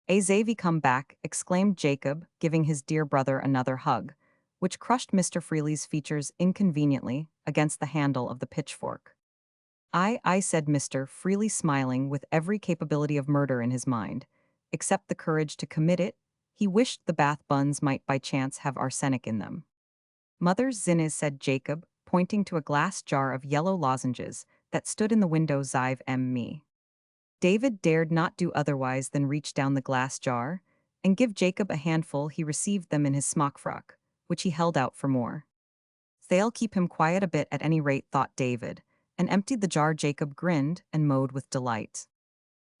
"A Zavy come back," exclaimed Jacob, giving his dear brother another hug, which crushed Mr. Freely's features inconveniently against the handle of the pitchfork. I said Mr. Freely, smiling with every capability of murder in his mind, except the courage to commit it. He wished the Bath buns might by chance have arsenic in them. "Mother's Zinnes," said Jacob, pointing to a glass jar of yellow lozenges that stood in the window. "Zive me." David dared not do otherwise than reach down the glass jar and give Jacob a handful. He received them in his smock frock, which he held out for more. "They'll keep him quiet a bit at any rate," thought David, and emptied the jar. Jacob grinned and mowed with delight.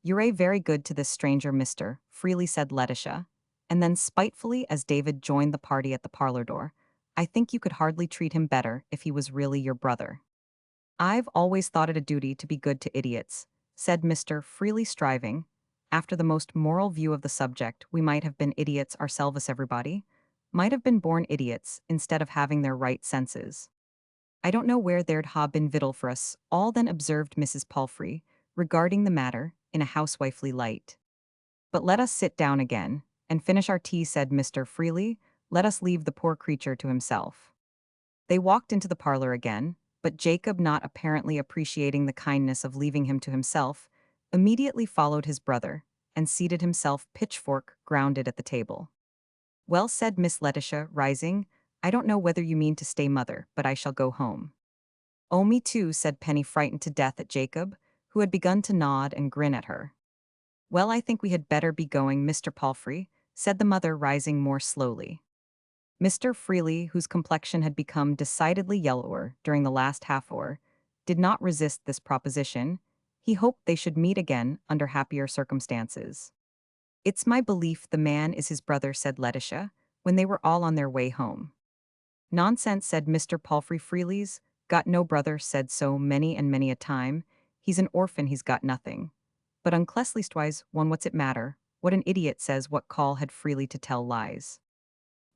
"You're very good to this stranger, Mr. Freely," said Letitia, and then spitefully, as David joined the party at the parlor door, "I think you could hardly treat him better if he was really your brother." "I've always thought it a duty to be good to idiots," said Mr. Freely, striving. "After the most moral view of the subject, we might have been idiots ourselves, everybody. Might have been born idiots instead of having their right senses. I don't know where there'd ha been victual for us all then," observed Mrs. Palfrey, regarding the matter in a housewifely light. "But let us sit down again and finish our tea," said Mr. Freely. "Let us leave the poor creature to himself." They walked into the parlor again, but Jacob, not apparently appreciating the kindness of leaving him to himself, immediately followed his brother and seated himself, pitchfork grounded, at the table. "Well," said Miss Letitia, rising, "I don't know whether you mean to stay, mother, but I shall go home." "Oh, me too," said Penny, frightened to death at Jacob, who had begun to nod and grin at her. "Well, I think we had better be going, Mr. Palfrey," said the mother, rising more slowly. Mr. Freely, whose complexion had become decidedly yellower during the last half-hour, did not resist this proposition. He hoped they should meet again under happier circumstances. "It's my belief the man is his brother," said Letitia, when they were all on their way home. "Nonsense," said Mr. Palfrey. "Freely's got no brother, said so many and many a time. He's an orphan, he's got nothing. But uncless leastwise one, what's it matter? What an idiot says, what call had Freely to tell lies?"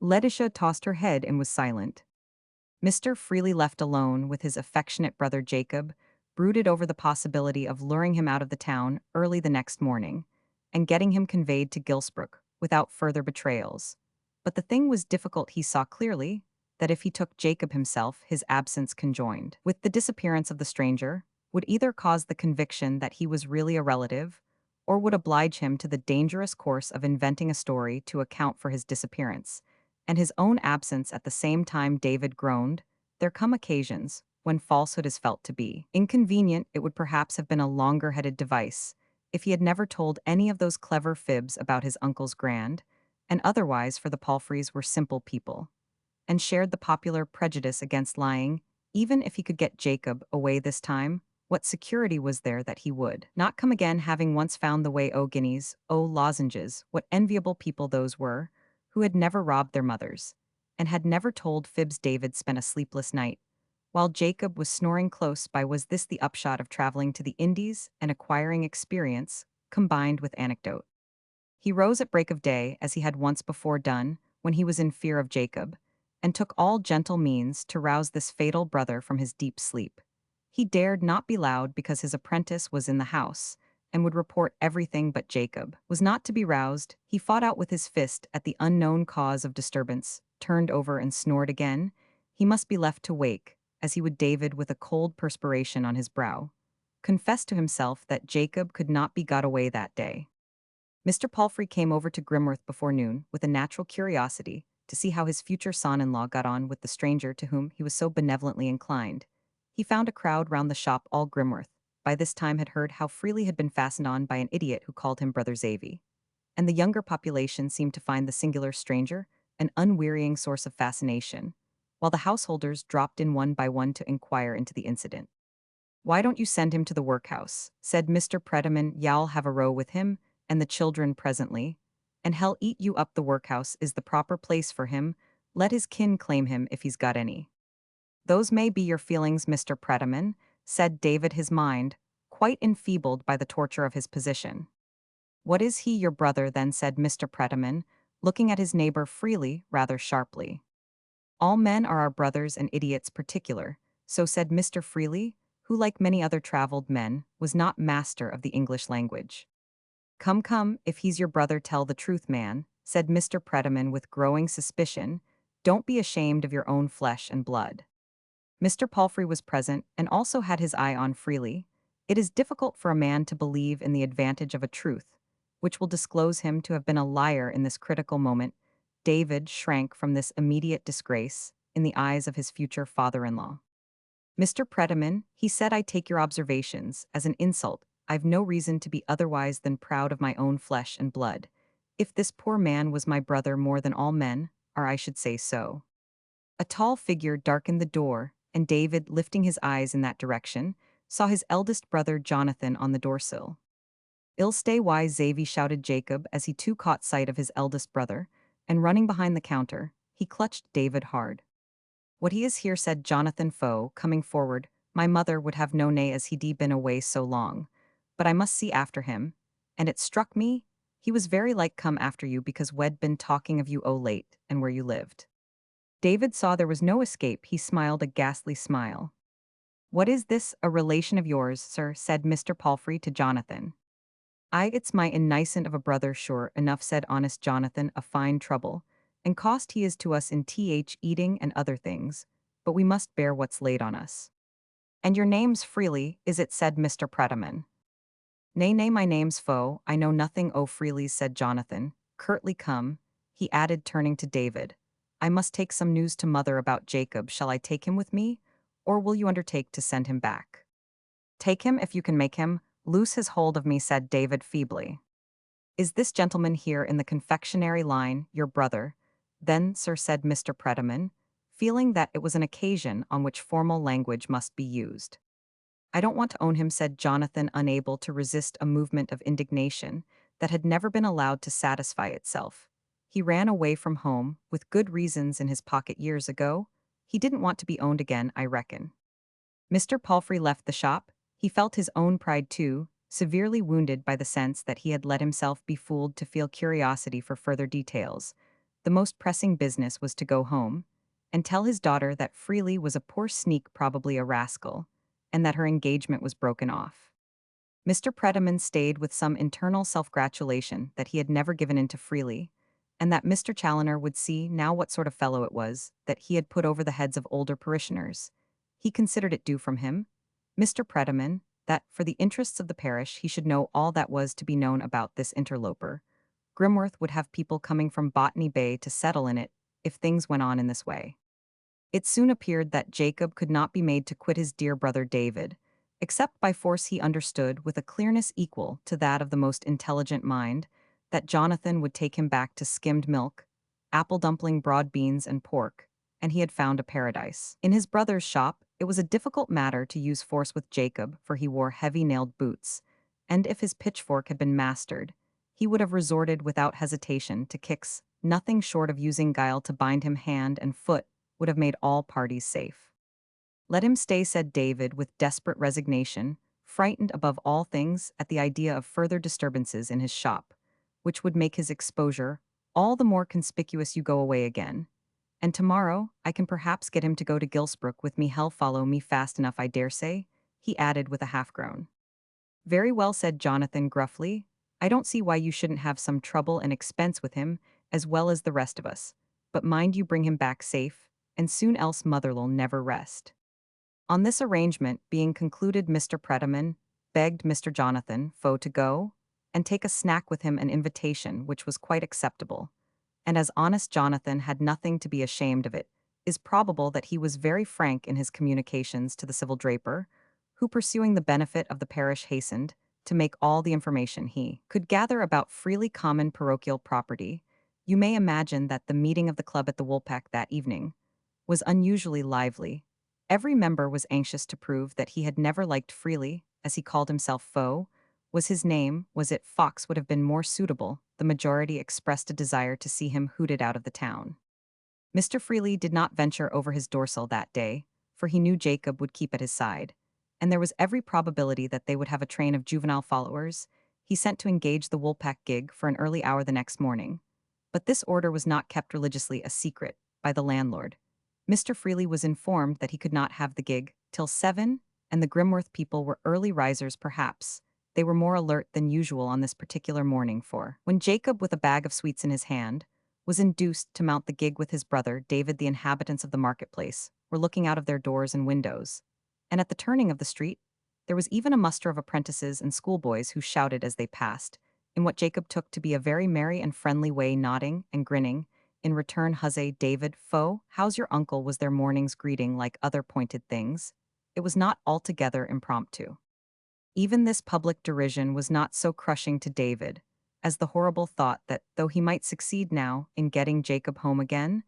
Letitia tossed her head and was silent. Mr. Freely, left alone with his affectionate brother Jacob, brooded over the possibility of luring him out of the town early the next morning and getting him conveyed to Gilsbrook without further betrayals. But the thing was difficult. He saw clearly that if he took Jacob himself, his absence, conjoined with the disappearance of the stranger, would either cause the conviction that he was really a relative, or would oblige him to the dangerous course of inventing a story to account for his disappearance, and his own absence at the same time. David groaned. There come occasions when falsehood is felt to be inconvenient. It would perhaps have been a longer-headed device if he had never told any of those clever fibs about his uncle's grand, and otherwise, for the Palfreys were simple people, and shared the popular prejudice against lying. Even if he could get Jacob away this time, what security was there that he would not come again, having once found the way? Oh, guineas, oh, lozenges, what enviable people those were, who had never robbed their mothers, and had never told fibs. David spent a sleepless night, while Jacob was snoring close by. Was this the upshot of traveling to the Indies and acquiring experience, combined with anecdote? He rose at break of day, as he had once before done, when he was in fear of Jacob, and took all gentle means to rouse this fatal brother from his deep sleep. He dared not be loud because his apprentice was in the house, and would report everything. But Jacob was not to be roused. He fought out with his fist at the unknown cause of disturbance, turned over and snored again. He must be left to wake, as he would. David, with a cold perspiration on his brow, confessed to himself that Jacob could not be got away that day. Mr. Palfrey came over to Grimworth before noon with a natural curiosity to see how his future son-in-law got on with the stranger to whom he was so benevolently inclined. He found a crowd round the shop. All Grimworth by this time had heard how Freely had been fastened on by an idiot who called him Brother Zavy, and the younger population seemed to find the singular stranger an unwearying source of fascination, while the householders dropped in one by one to inquire into the incident. "Why don't you send him to the workhouse?" said Mr. Pretyman. "You'll have a row with him and the children presently, and hell eat you up. The workhouse is the proper place for him. Let his kin claim him if he's got any." "Those may be your feelings, Mr. Pretyman," said David, his mind quite enfeebled by the torture of his position. "What is he, your brother, then?" said Mr. Pretyman, looking at his neighbor Freely rather sharply. "All men are our brothers, and idiots particular," so said Mr. Freely, who, like many other traveled men, was not master of the English language. "Come, come, if he's your brother, tell the truth, man," said Mr. Pretyman with growing suspicion. "Don't be ashamed of your own flesh and blood." Mr. Palfrey was present and also had his eye on Freely. It is difficult for a man to believe in the advantage of a truth, which will disclose him to have been a liar in this critical moment. David shrank from this immediate disgrace in the eyes of his future father-in-law. "Mr. Pretyman," he said, "I take your observations as an insult. I've no reason to be otherwise than proud of my own flesh and blood. If this poor man was my brother more than all men, or I should say so." A tall figure darkened the door, and David, lifting his eyes in that direction, saw his eldest brother Jonathan on the doorsill. "Ill stay wise, Zavy," shouted Jacob as he too caught sight of his eldest brother, and running behind the counter, he clutched David hard. "What he is here," said Jonathan Foe, coming forward. "My mother would have no nay as he'd been away so long. But I must see after him, and it struck me, he was very like come after you because we'd been talking of you late, and where you lived." David saw there was no escape. He smiled a ghastly smile. "What is this, a relation of yours, sir?" said Mr. Palfrey to Jonathan. "Aye, it's my innocent of a brother, sure enough," said honest Jonathan. "A fine trouble and cost he is to us in eating and other things, but we must bear what's laid on us." "And your name's Freely, is it?" said Mr. Pretyman. "Nay, nay, my name's Foe. I know nothing o' Freely's," said Jonathan, curtly. "Come," he added, turning to David, "I must take some news to mother about Jacob. Shall I take him with me, or will you undertake to send him back?" "Take him if you can make him loose his hold of me," said David feebly. "Is this gentleman here in the confectionery line your brother, then, sir?" said Mr. Pretyman, feeling that it was an occasion on which formal language must be used. "I don't want to own him," said Jonathan, unable to resist a movement of indignation that had never been allowed to satisfy itself. "He ran away from home, with good reasons in his pocket years ago. He didn't want to be owned again, I reckon." Mr. Palfrey left the shop. He felt his own pride too, severely wounded by the sense that he had let himself be fooled to feel curiosity for further details. The most pressing business was to go home and tell his daughter that Freely was a poor sneak, probably a rascal, and that her engagement was broken off. Mr. Pretyman stayed with some internal self-gratulation that he had never given in to Freely, and that Mr. Challoner would see now what sort of fellow it was that he had put over the heads of older parishioners. He considered it due from him, Mr. Pretyman, that, for the interests of the parish, he should know all that was to be known about this interloper. Grimworth would have people coming from Botany Bay to settle in it if things went on in this way. It soon appeared that Jacob could not be made to quit his dear brother David, except by force. He understood, with a clearness equal to that of the most intelligent mind, that Jonathan would take him back to skimmed milk, apple dumpling, broad beans, and pork, and he had found a paradise. In his brother's shop, it was a difficult matter to use force with Jacob, for he wore heavy-nailed boots, and if his pitchfork had been mastered, he would have resorted without hesitation to kicks. Nothing short of using guile to bind him hand and foot would have made all parties safe. "Let him stay," said David with desperate resignation, frightened above all things at the idea of further disturbances in his shop, which would make his exposure all the more conspicuous. "You go away again, and tomorrow I can perhaps get him to go to Gilsbrook with me. He'll follow me fast enough, I dare say," he added with a half-groan. "Very well," said Jonathan gruffly. "I don't see why you shouldn't have some trouble and expense with him as well as the rest of us. But mind you bring him back safe, and soon, else mother'll never rest." On this arrangement being concluded, Mr. Pretyman begged Mr. Jonathan Foe to go and take a snack with him, an invitation which was quite acceptable. And as honest Jonathan had nothing to be ashamed of, it is probable that he was very frank in his communications to the civil draper, who, pursuing the benefit of the parish, hastened to make all the information he could gather about freely common parochial property. You may imagine that the meeting of the club at the Woolpack that evening was unusually lively. Every member was anxious to prove that he had never liked Freely, as he called himself. Foe was his name. Was it Fox would have been more suitable. The majority expressed a desire to see him hooted out of the town. Mr. Freely did not venture over his dorsal that day, for he knew Jacob would keep at his side, and there was every probability that they would have a train of juvenile followers. He sent to engage the Woolpack gig for an early hour the next morning. But this order was not kept religiously a secret by the landlord. Mr. Freely was informed that he could not have the gig till 7, and the Grimworth people were early risers perhaps. They were more alert than usual on this particular morning, for when Jacob, with a bag of sweets in his hand, was induced to mount the gig with his brother David, the inhabitants of the marketplace were looking out of their doors and windows, and at the turning of the street there was even a muster of apprentices and schoolboys who shouted as they passed, in what Jacob took to be a very merry and friendly way, nodding and grinning. In return, "Huzzay, David, Foe, how's your uncle?" was their morning's greeting. Like other pointed things, it was not altogether impromptu. Even this public derision was not so crushing to David as the horrible thought that, though he might succeed now in getting Jacob home again,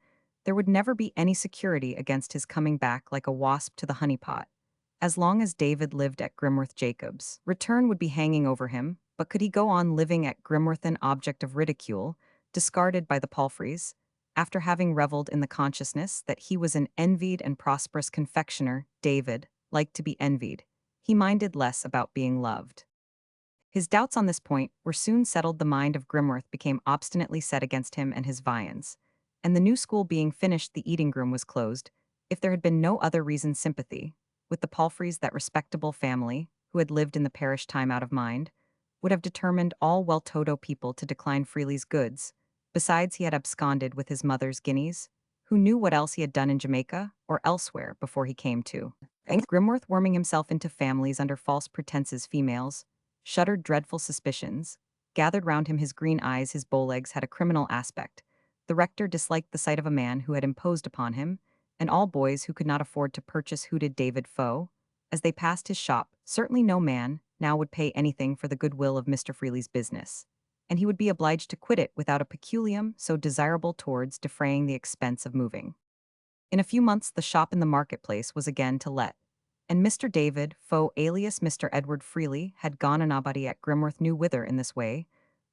there would never be any security against his coming back like a wasp to the honeypot. As long as David lived at Grimworth, Jacob's return would be hanging over him, but could he go on living at Grimworth an object of ridicule, discarded by the Palfreys, after having reveled in the consciousness that he was an envied and prosperous confectioner? David liked to be envied. He minded less about being loved. His doubts on this point were soon settled. The mind of Grimworth became obstinately set against him and his viands, and the new school being finished, the eating-room was closed. If there had been no other reason, sympathy with the Palfreys, that respectable family, who had lived in the parish time out of mind, would have determined all well-to-do people to decline Freely's goods. Besides, he had absconded with his mother's guineas. Who knew what else he had done in Jamaica or elsewhere before he came to? And Grimworth, worming himself into families under false pretenses, females shuddered dreadful suspicions, gathered round him. His green eyes, his bowlegs had a criminal aspect. The rector disliked the sight of a man who had imposed upon him, and all boys who could not afford to purchase hooted David Foe as they passed his shop. Certainly no man now would pay anything for the goodwill of Mr. Freely's business, and he would be obliged to quit it without a peculium so desirable towards defraying the expense of moving. In a few months the shop in the marketplace was again to let, and Mr. David Foe, alias Mr. Edward Freely, had gone. A nobody at Grimworth knew whither. In this way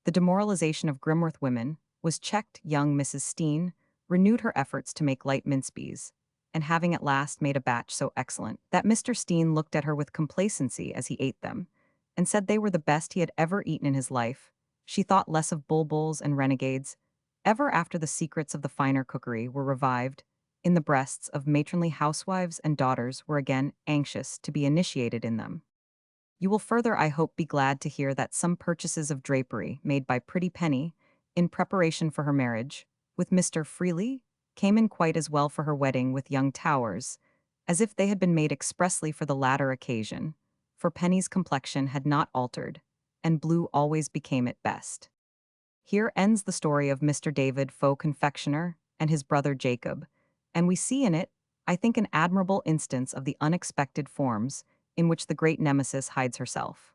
the demoralization of Grimworth women was checked. Young Mrs. Steen renewed her efforts to make light mincemeats, and having at last made a batch so excellent that Mr. Steen looked at her with complacency as he ate them, and said they were the best he had ever eaten in his life, she thought less of bulbuls and renegades. Ever after the secrets of the finer cookery were revived in the breasts of matronly housewives, and daughters were again anxious to be initiated in them. You will further, I hope, be glad to hear that some purchases of drapery made by Pretty Penny, in preparation for her marriage with Mr. Freely, came in quite as well for her wedding with young Towers, as if they had been made expressly for the latter occasion, for Penny's complexion had not altered, and blue always became it best. Here ends the story of Mr. David Faux Confectioner and his brother Jacob, and we see in it, I think, an admirable instance of the unexpected forms in which the great nemesis hides herself.